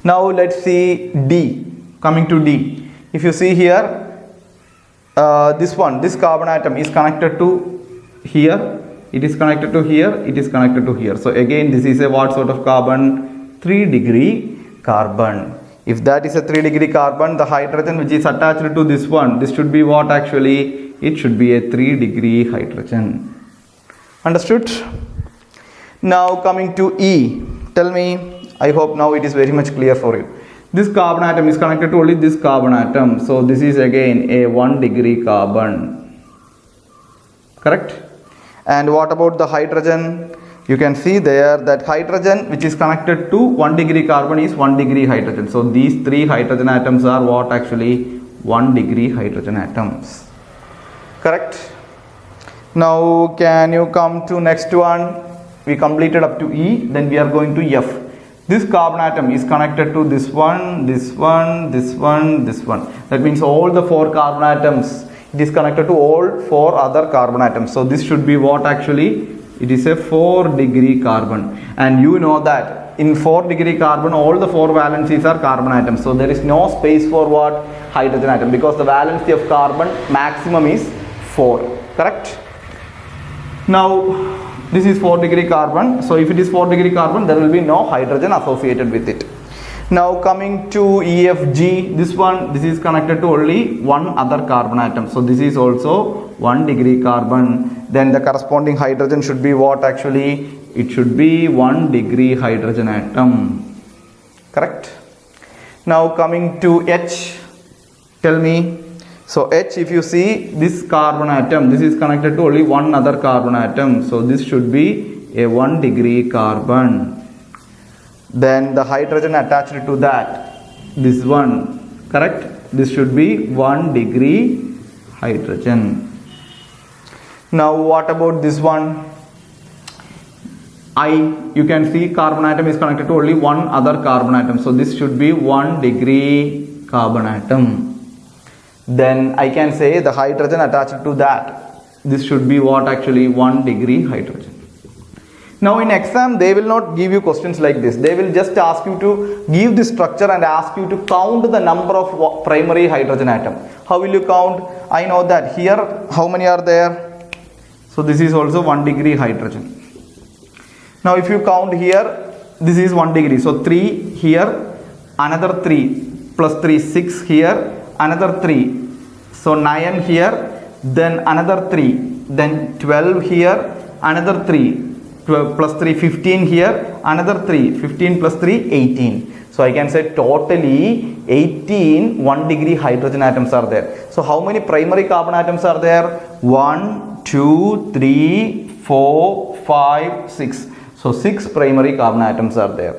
Now let's see D. Coming to D. If you see here, this carbon atom is connected to here, it is connected to here, it is connected to here. So again this is a what sort of carbon? 3 degree carbon. If that is a 3 degree carbon, the hydrogen which is attached to this one, this should be what actually? It should be a 3 degree hydrogen. Understood? Now coming to E. Tell me, I hope now it is very much clear for you. This carbon atom is connected to only this carbon atom. So this is again a 1 degree carbon. Correct? And what about the hydrogen? You can see there that hydrogen which is connected to 1 degree carbon is 1 degree hydrogen. So these 3 hydrogen atoms are what actually? 1 degree hydrogen atoms. Correct? Now can you come to next one? We completed up to E, then we are going to F. This carbon atom is connected to this one, this one, this one, this one. That means all the 4 carbon atoms, it is connected to all 4 other carbon atoms. So this should be what actually? It is a 4 degree carbon. And you know that in 4 degree carbon, all the 4 valencies are carbon atoms. So there is no space for what? Hydrogen atom, because the valency of carbon maximum is 4. Correct? Now this is 4 degree carbon. So if it is 4 degree carbon, there will be no hydrogen associated with it. Now coming to EFG, this is connected to only one other carbon atom. So this is also 1 degree carbon. Then the corresponding hydrogen should be what actually? It should be 1 degree hydrogen atom. Correct? Now coming to H, tell me. So H, if you see this carbon atom, this is connected to only one other carbon atom. So this should be a 1 degree carbon. Then the hydrogen attached to that, this one, correct? This should be 1 degree hydrogen. Now what about this one? I, you can see carbon atom is connected to only one other carbon atom. So this should be 1 degree carbon atom. Then I can say the hydrogen attached to that, this should be what actually? 1 degree hydrogen. Now in exam they will not give you questions like this. They will just ask you to give the structure and ask you to count the number of primary hydrogen atom. How will you count? I know that here how many are there? So this is also 1 degree hydrogen. Now if you count here, this is 1 degree. So 3 here, another 3 plus 3, 6 here, another 3, so 9 here, then another 3, then 12 here, another 3, 12 plus 3 15 here, another 3, 15 plus 3 18. So I can say totally 18 1 degree hydrogen atoms are there. So how many primary carbon atoms are there? 1 2 3 4 5 6. So 6 primary carbon atoms are there.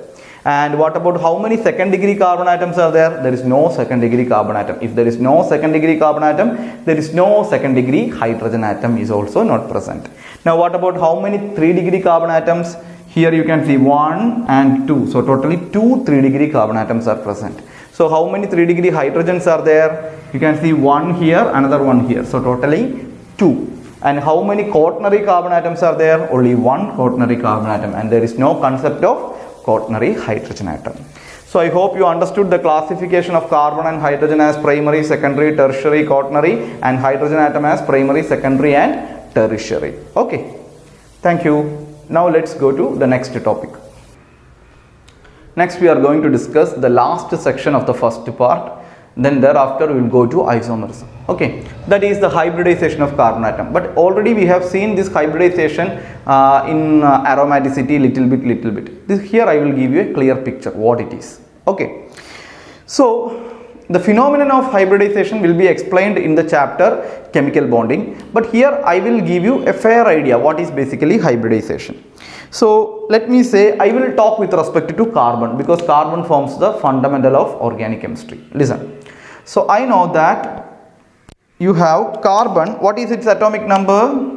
And what about how many second degree carbon atoms are there? There is no second degree carbon atom. If there is no second degree carbon atom, there is no second degree hydrogen atom is also not present. Now what about how many 3 degree carbon atoms? Here you can see 1 and 2. So totally 2 3 degree carbon atoms are present. So how many 3 degree hydrogens are there? You can see 1 here, another 1 here. So totally 2. And how many quaternary carbon atoms are there? Only 1 quaternary carbon atom, and there is no concept of quaternary hydrogen atom. So I hope you understood the classification of carbon and hydrogen as primary, secondary, tertiary, quaternary, and hydrogen atom as primary, secondary, and tertiary. Okay, thank you. Now let's go to the next topic. Next we are going to discuss the last section of the first part. Then thereafter we will go to isomerism. Okay, that is the hybridization of carbon atom. But already we have seen this hybridization in aromaticity little bit. Here I will give you a clear picture what it is. Okay, so the phenomenon of hybridization will be explained in the chapter chemical bonding, but here I will give you a fair idea what is basically hybridization. So let me say I will talk with respect to carbon, because carbon forms the fundamental of organic chemistry. Listen, so I know that you have carbon. What is its atomic number?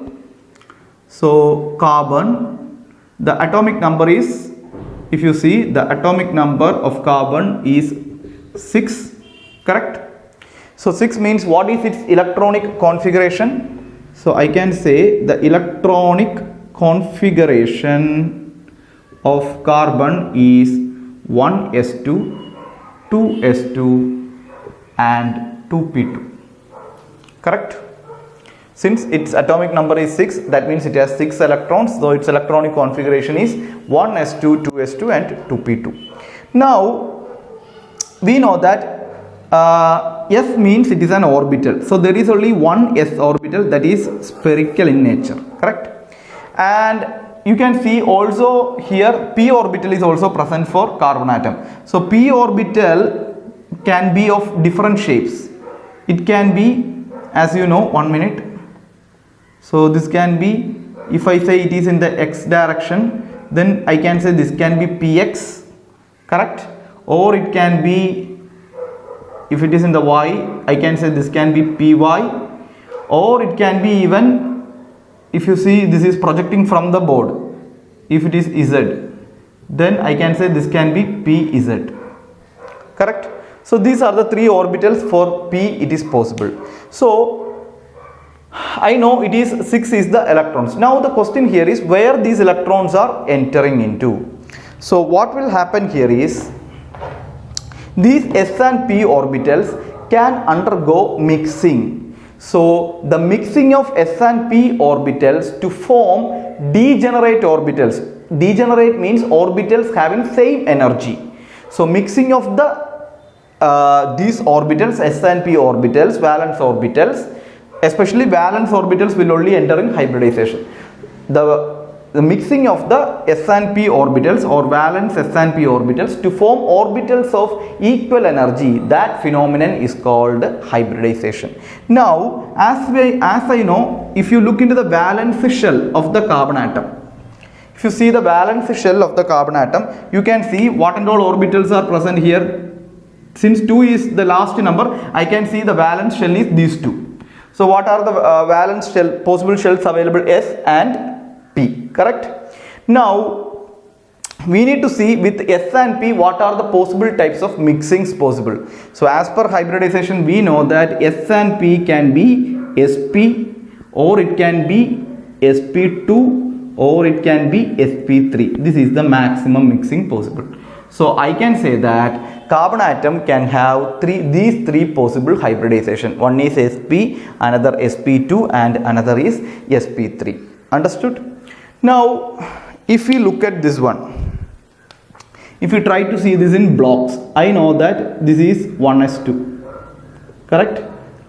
So carbon, the atomic number is, if you see, the atomic number of carbon is 6, correct? So 6 means what is its electronic configuration? So I can say the electronic configuration of carbon is 1s2, 2s2 and 2p2, correct? Since its atomic number is 6, that means it has 6 electrons, so its electronic configuration is 1s2, 2s2 and 2p2. Now we know that S means it is an orbital, so there is only one S orbital that is spherical in nature, correct? And you can see also here p orbital is also present for carbon atom. So p orbital can be of different shapes. It can be, as you know, 1 minute. So this can be, if I say it is in the x direction, then I can say this can be px, correct? Or it can be, if it is in the y, I can say this can be py, or it can be even, if you see this is projecting from the board, if it is z, then I can say this can be pz, correct? So these are the 3 orbitals for p it is possible. So I know it is 6 is the electrons. Now the question here is where these electrons are entering into. So what will happen here is these s and p orbitals can undergo mixing. So the mixing of s and p orbitals to form degenerate orbitals. Degenerate means orbitals having same energy. So mixing of the these orbitals, s and p orbitals, valence orbitals, especially valence orbitals will only enter in hybridization. The mixing of the s and p orbitals or valence s and p orbitals to form orbitals of equal energy, that phenomenon is called hybridization. Now as I know, if you look into the valence shell of the carbon atom, if you see the valence shell of the carbon atom, you can see what and all orbitals are present here. Since 2 is the last number, I can see the valence shell is these 2. So what are the valence shell, possible shells available? S and P, correct? Now we need to see with S and P what are the possible types of mixings possible. So as per hybridization, we know that S and P can be Sp, or it can be Sp2, or it can be Sp3. This is the maximum mixing possible. So I can say that carbon atom can have these three possible hybridization. One is Sp, another Sp2 and another is Sp3. Understood? Now if we look at this one, if you try to see this in blocks, I know that this is 1s2, correct?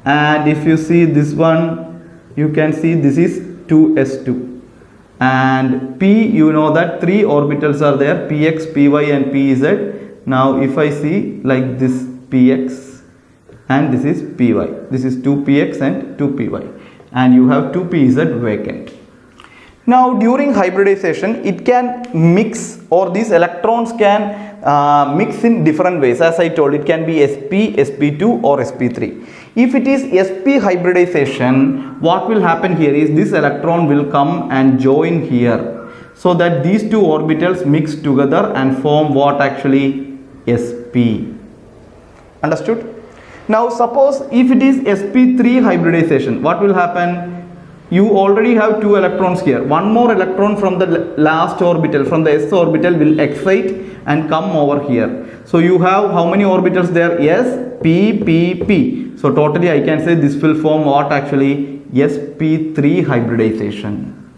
And if you see this one, you can see this is 2s2, and p, you know that 3 orbitals are there, px, py and pz. Now if I see like this, px and this is py, this is 2px and 2py, and you have 2pz vacant. Now during hybridization it can mix, or these electrons can mix in different ways. As I told, it can be sp, sp2 or sp3. If it is sp hybridization, what will happen here is this electron will come and join here, so that these two orbitals mix together and form what actually? Sp. Understood? Now suppose if it is sp3 hybridization, what will happen? You already have two electrons here. One more electron from the last orbital, from the s orbital, will excite and come over here. So you have how many orbitals there? S, p, p, p. So totally I can say this will form what actually? sp3 hybridization.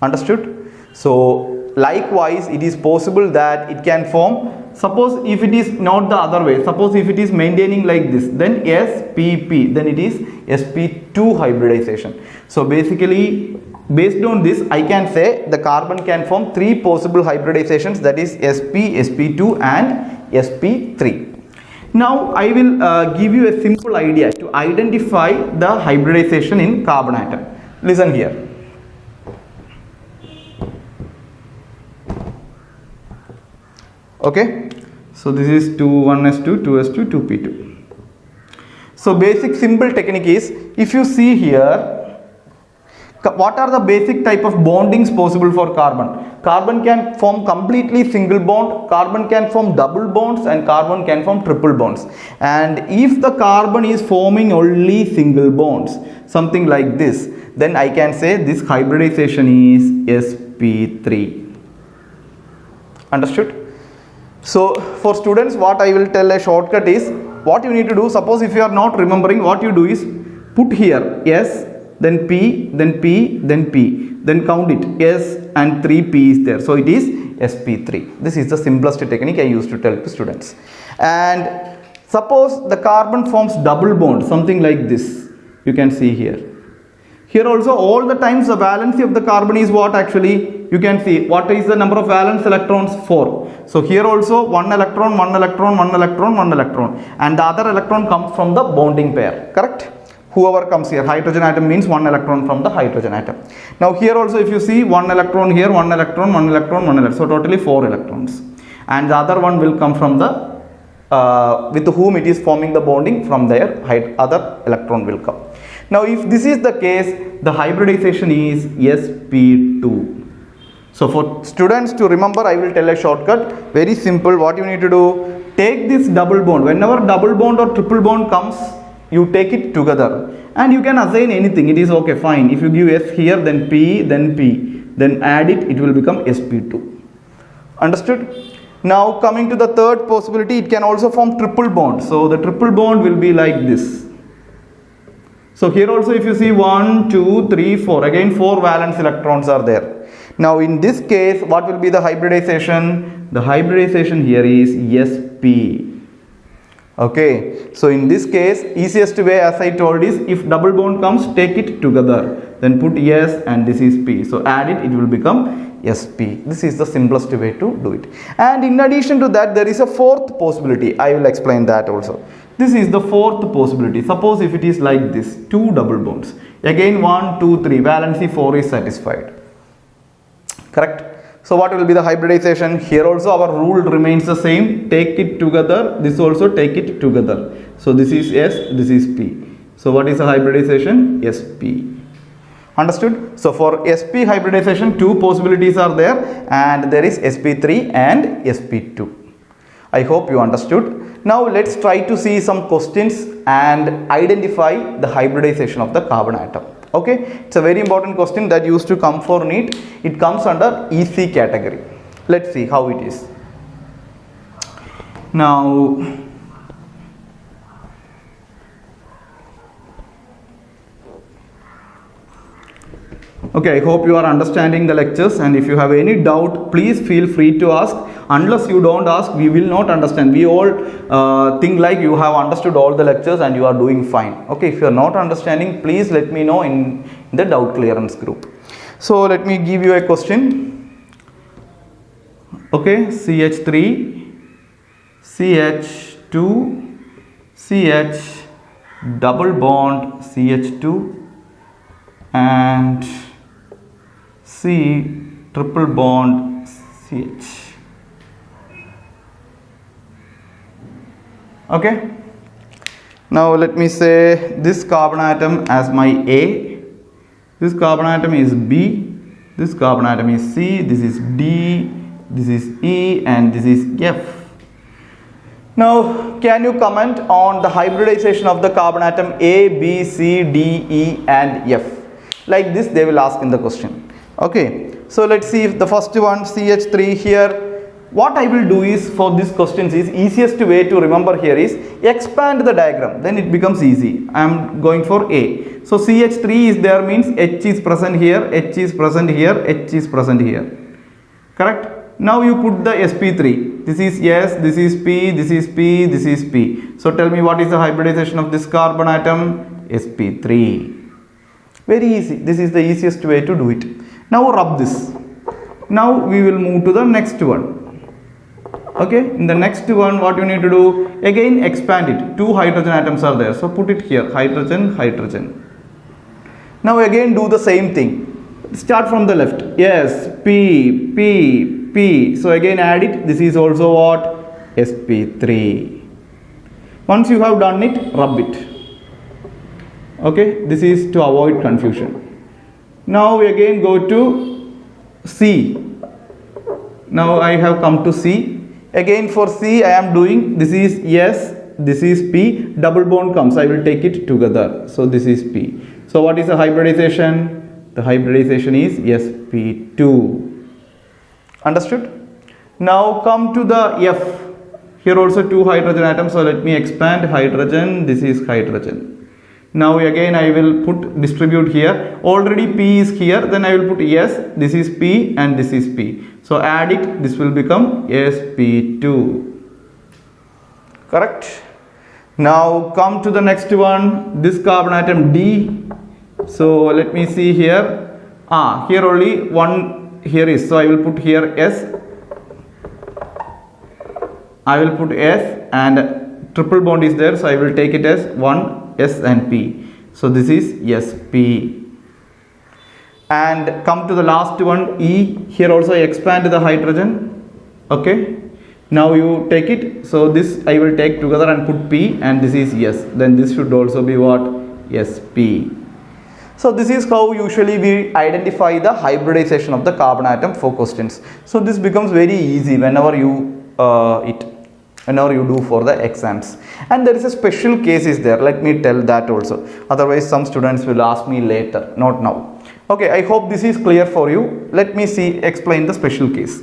Understood? So likewise it is possible that it can form, suppose if it is not the other way, suppose if it is maintaining like this, then spp, then it is sp2 hybridization. So basically based on this I can say the carbon can form three possible hybridizations, that is sp, sp2 and sp3. Now I will give you a simple idea to identify the hybridization in carbon atom. Listen here. Okay, so this is 1s2, 2s2, 2p2. So basic simple technique is, if you see here, what are the basic type of bondings possible for carbon? Carbon can form completely single bond, carbon can form double bonds, and carbon can form triple bonds. And if the carbon is forming only single bonds, something like this, then I can say this hybridization is sp3. Understood? So for students, what I will tell a shortcut is, what you need to do, suppose if you are not remembering, what you do is put here S, then P, then P, then P, then count it, S and 3P is there, so it is sp3. This is the simplest technique I used to tell to students. And suppose the carbon forms double bond, something like this, you can see here. Here also all the times the valency of the carbon is what actually? You can see what is the number of valence electrons? 4. So here also one electron, one electron, one electron, one electron, and the other electron comes from the bonding pair, correct? Whoever comes here, hydrogen atom means one electron from the hydrogen atom. Now here also if you see one electron here, one electron, one electron, one electron, so totally 4 electrons, and the other one will come from the with whom it is forming the bonding, from there other electron will come. Now if this is the case, the hybridization is sp2. So for students to remember, I will tell a shortcut, very simple. What you need to do, take this double bond, whenever double bond or triple bond comes, you take it together, and you can assign anything, it is okay, fine. If you give S here, then P, then add it, it will become sp2. Understood? Now coming to the third possibility, it can also form triple bond. So the triple bond will be like this. So here also if you see 1, 2, 3, 4, again 4 valence electrons are there. Now in this case, what will be the hybridization? The hybridization here is sp. Okay, so in this case, easiest way as I told is, if double bond comes, take it together, then put S and this is P, so add it, it will become sp. This is the simplest way to do it. And in addition to that, there is a fourth possibility. I will explain that also. This is the fourth possibility. Suppose if it is like this, 2 double bonds, again 1, 2, 3, valency 4 is satisfied, correct? So what will be the hybridization? Here also our rule remains the same, take it together, this also take it together. So this is S, this is P. So what is the hybridization? sp. Understood? So for sp hybridization, 2 possibilities are there, and there is sp3 and sp2. I hope you understood. Now let's try to see some questions and identify the hybridization of the carbon atom. Okay, it's a very important question that used to come for NEET. It comes under EC category. Let's see how it is. Now Okay, I hope you are understanding the lectures, and if you have any doubt, please feel free to ask. Unless you don't ask, we will not understand. We all think like you have understood all the lectures and you are doing fine. Okay, if you are not understanding, please let me know in the doubt clearance group. So let me give you a question. Okay, CH3, CH2, CH double bond CH2 and C triple bond CH. Okay, now let me say this carbon atom as my A, this carbon atom is B, this carbon atom is C, this is D, this is E, and this is F. Now can you comment on the hybridization of the carbon atom A, B, C, D, E and F? Like this they will ask in the question. Okay, so let's see if the first one CH3 here. What I will do is, for these questions, is easiest way to remember here is expand the diagram, then it becomes easy. I am going for A. So CH3 is there, means H is present here, H is present here, H is present here. Correct? Now you put the sp3. This is S, this is P, this is P, this is P. So tell me what is the hybridization of this carbon atom? sp3. Very easy. This is the easiest way to do it. Now rub this. Now we will move to the next one. Okay, in the next one what you need to do, again expand it. 2 hydrogen atoms are there, so put it here, hydrogen, hydrogen. Now again do the same thing. Start from the left. Yes, P, P, P. So again add it. This is also what? sp3. Once you have done it, rub it. Okay, this is to avoid confusion. Now we again go to C. Now I have come to C. Again for C I am doing, this is S, this is P, double bond comes, I will take it together. So this is P. So what is the hybridization? The hybridization is sp2. Understood? Now come to the F. Here also 2 hydrogen atoms, so let me expand hydrogen, this is hydrogen. Now again I will distribute here. Already P is here, then I will put S, this is P and this is P. So add it, this will become sp2. Correct? Now come to the next one, this carbon atom D. So let me see here. Here only one here is, so I will put here S. I will put S and triple bond is there, so I will take it as 1 S and P. So this is sp. And come to the last one, E. Here also I expand the hydrogen. Okay, now you take it. So this I will take together and put P, and this is S. Then this should also be what? sp. So this is how usually we identify the hybridization of the carbon atom for questions. So this becomes very easy whenever you do for the exams. And there is a special case is there, let me tell that also, otherwise some students will ask me later, not now. Okay, I hope this is clear for you. Let me explain the special case.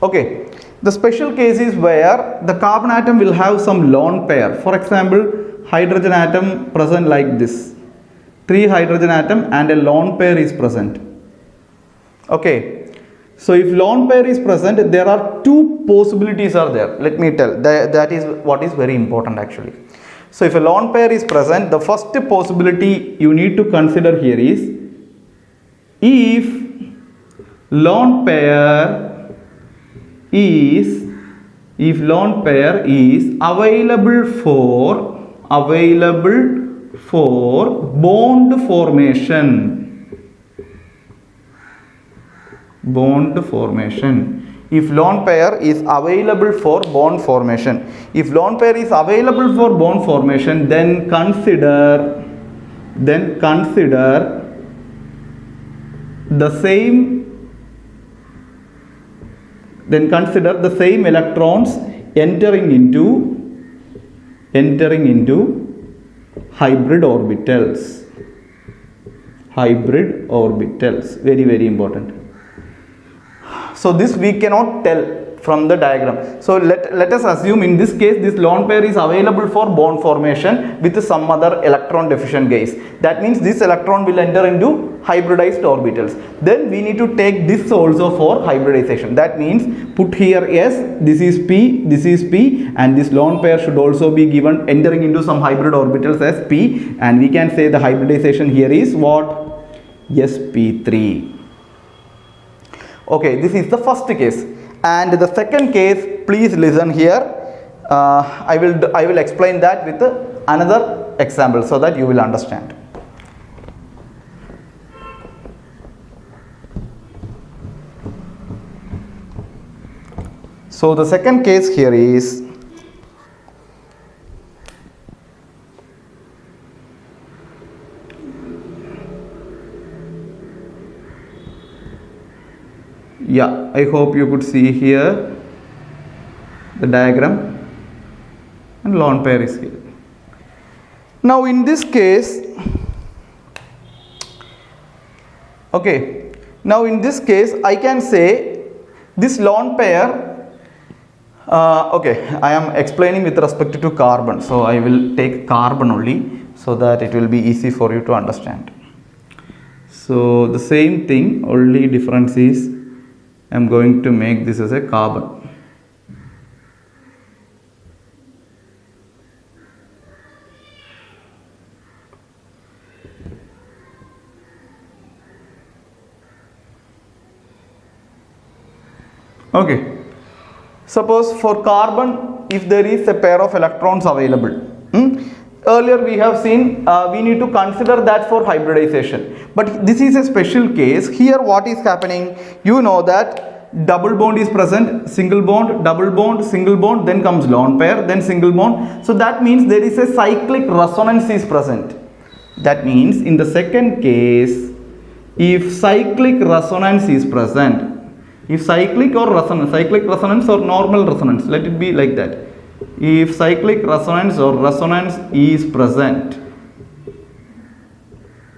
Okay, the special case is where the carbon atom will have some lone pair. For example, hydrogen atom present like this, 3 hydrogen atom and a lone pair is present. Okay, so if lone pair is present, there are 2 possibilities are there. Let me tell, that is what is very important actually. So if a lone pair is present, the first possibility you need to consider here is, if lone pair is available for bond formation. If lone pair is available for bond formation. If lone pair is available for bond formation, then consider the same electrons entering into hybrid orbitals. Very, very important. So this we cannot tell from the diagram. So let us assume in this case this lone pair is available for bond formation with some other electron deficient gas. That means this electron will enter into hybridized orbitals. Then we need to take this also for hybridization. That means put here S, this is P, and this lone pair should also be given entering into some hybrid orbitals as P, and we can say the hybridization here is what? sp3. Okay, this is the first case. And the second case, please listen here. I will explain that with another example so that you will understand. So the second case here is I hope you could see here the diagram, and lone pair is here. Now in this case, I can say this lone pair, I am explaining with respect to carbon, so I will take carbon only so that it will be easy for you to understand. So the same thing, only difference is I am going to make this as a carbon. Okay. Suppose for carbon, if there is a pair of electrons available, earlier we have seen we need to consider that for hybridization. But this is a special case. Here what is happening? You know that double bond is present, single bond, double bond, single bond, then comes lone pair, then single bond. So that means there is a cyclic resonance is present. That means in the second case, if cyclic resonance is present, if cyclic or resonance or normal resonance, let it be like that. If cyclic resonance or resonance is present,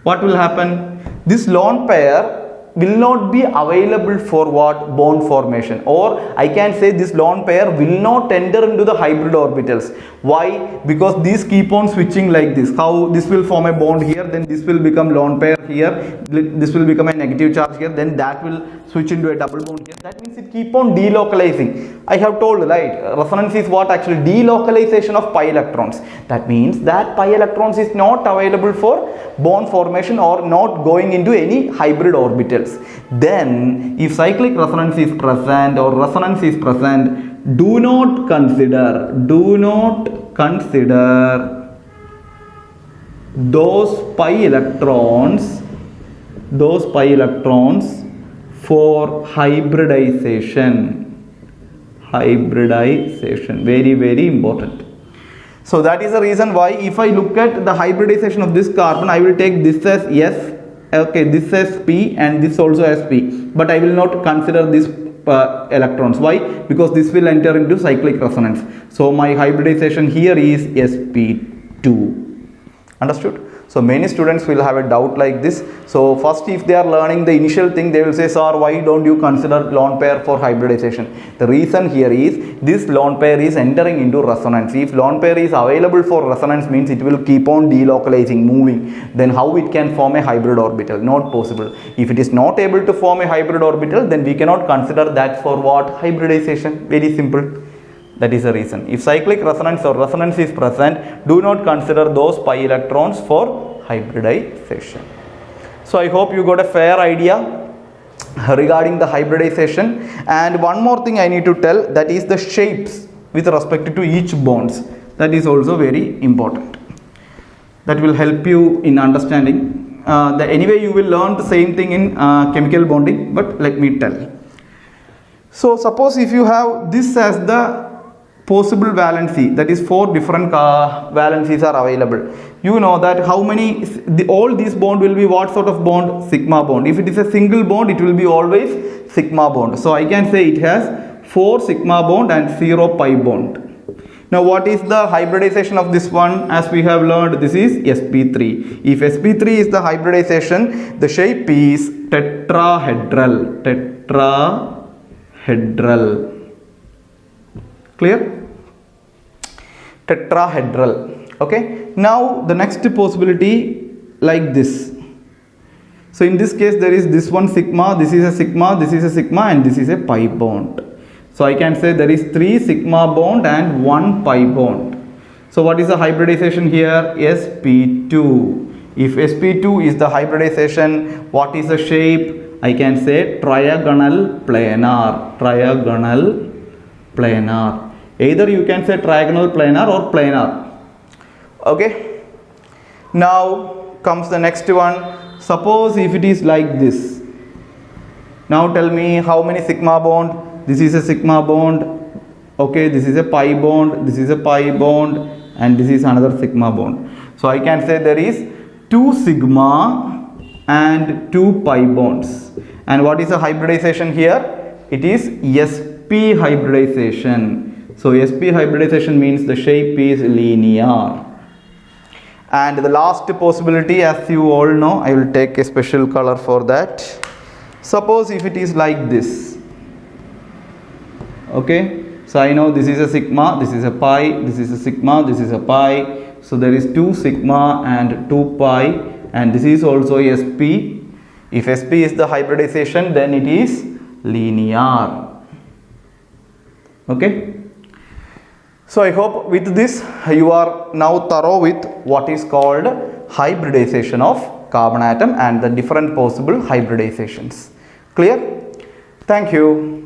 what will happen? This lone pair will not be available for what? Bond formation, or I can say this lone pair will not enter into the hybrid orbitals. Why? Because these keep on switching like this. How this will form a bond here, then this will become lone pair here, this will become a negative charge here, then that will switch into a double bond here. That means it keep on delocalizing. I have told, right, resonance is what? Actually delocalization of pi electrons. That means that pi electrons is not available for bond formation or not going into any hybrid orbitals. Then if cyclic resonance is present or resonance is present, do not consider those pi electrons for hybridization. Very, very important. So that is the reason why if I look at the hybridization of this carbon, I will take this as S, okay, this as P and this also as P, but I will not consider this electrons. Why? Because this will enter into cyclic resonance. So my hybridization here is sp2. Understood? So many students will have a doubt like this. So first, if they are learning the initial thing, they will say, sir, why don't you consider lone pair for hybridization? The reason here is this lone pair is entering into resonance. If lone pair is available for resonance, means it will keep on delocalizing, moving. Then how it can form a hybrid orbital? Not possible. If it is not able to form a hybrid orbital, then we cannot consider that for what? Hybridization. Very simple. That is the reason. If cyclic resonance or resonance is present, do not consider those pi electrons for hybridization. So I hope you got a fair idea regarding the hybridization. And one more thing I need to tell, that is the shapes with respect to each bonds. That is also very important. That will help you in understanding. Anyway, you will learn the same thing in chemical bonding, but let me tell. So suppose if you have this as the possible valency, that is 4 different valencies are available. You know that how many, all these bond will be what sort of bond? Sigma bond. If it is a single bond, it will be always sigma bond. So I can say it has 4 sigma bond and 0 pi bond. Now what is the hybridization of this one? As we have learned, this is sp3. If sp3 is the hybridization, the shape is tetrahedral. tetrahedral. Clear? Tetrahedral. Okay. Now the next possibility like this. So in this case there is this one sigma, this is a sigma, this is a sigma, and this is a pi bond. So I can say there is 3 sigma bond and 1 pi bond. So what is the hybridization here? sp2. If sp2 is the hybridization, what is the shape? I can say trigonal planar. Trigonal planar. Either you can say trigonal planar or planar. Okay. Now comes the next one. Suppose if it is like this. Now tell me how many sigma bond? This is a sigma bond. Okay, this is a pi bond. This is a pi bond, and this is another sigma bond. So I can say there is 2 sigma and 2 pi bonds. And what is the hybridization here? It is sp hybridization. So sp hybridization means the shape is linear. And the last possibility, as you all know, I will take a special color for that. Suppose if it is like this. Okay, so I know this is a sigma, this is a pi, this is a sigma, this is a pi. So there is 2 sigma and 2 pi, and this is also sp. If sp is the hybridization, then it is linear. Okay. So I hope with this you are now thorough with what is called hybridization of carbon atom and the different possible hybridizations. Clear? Thank you.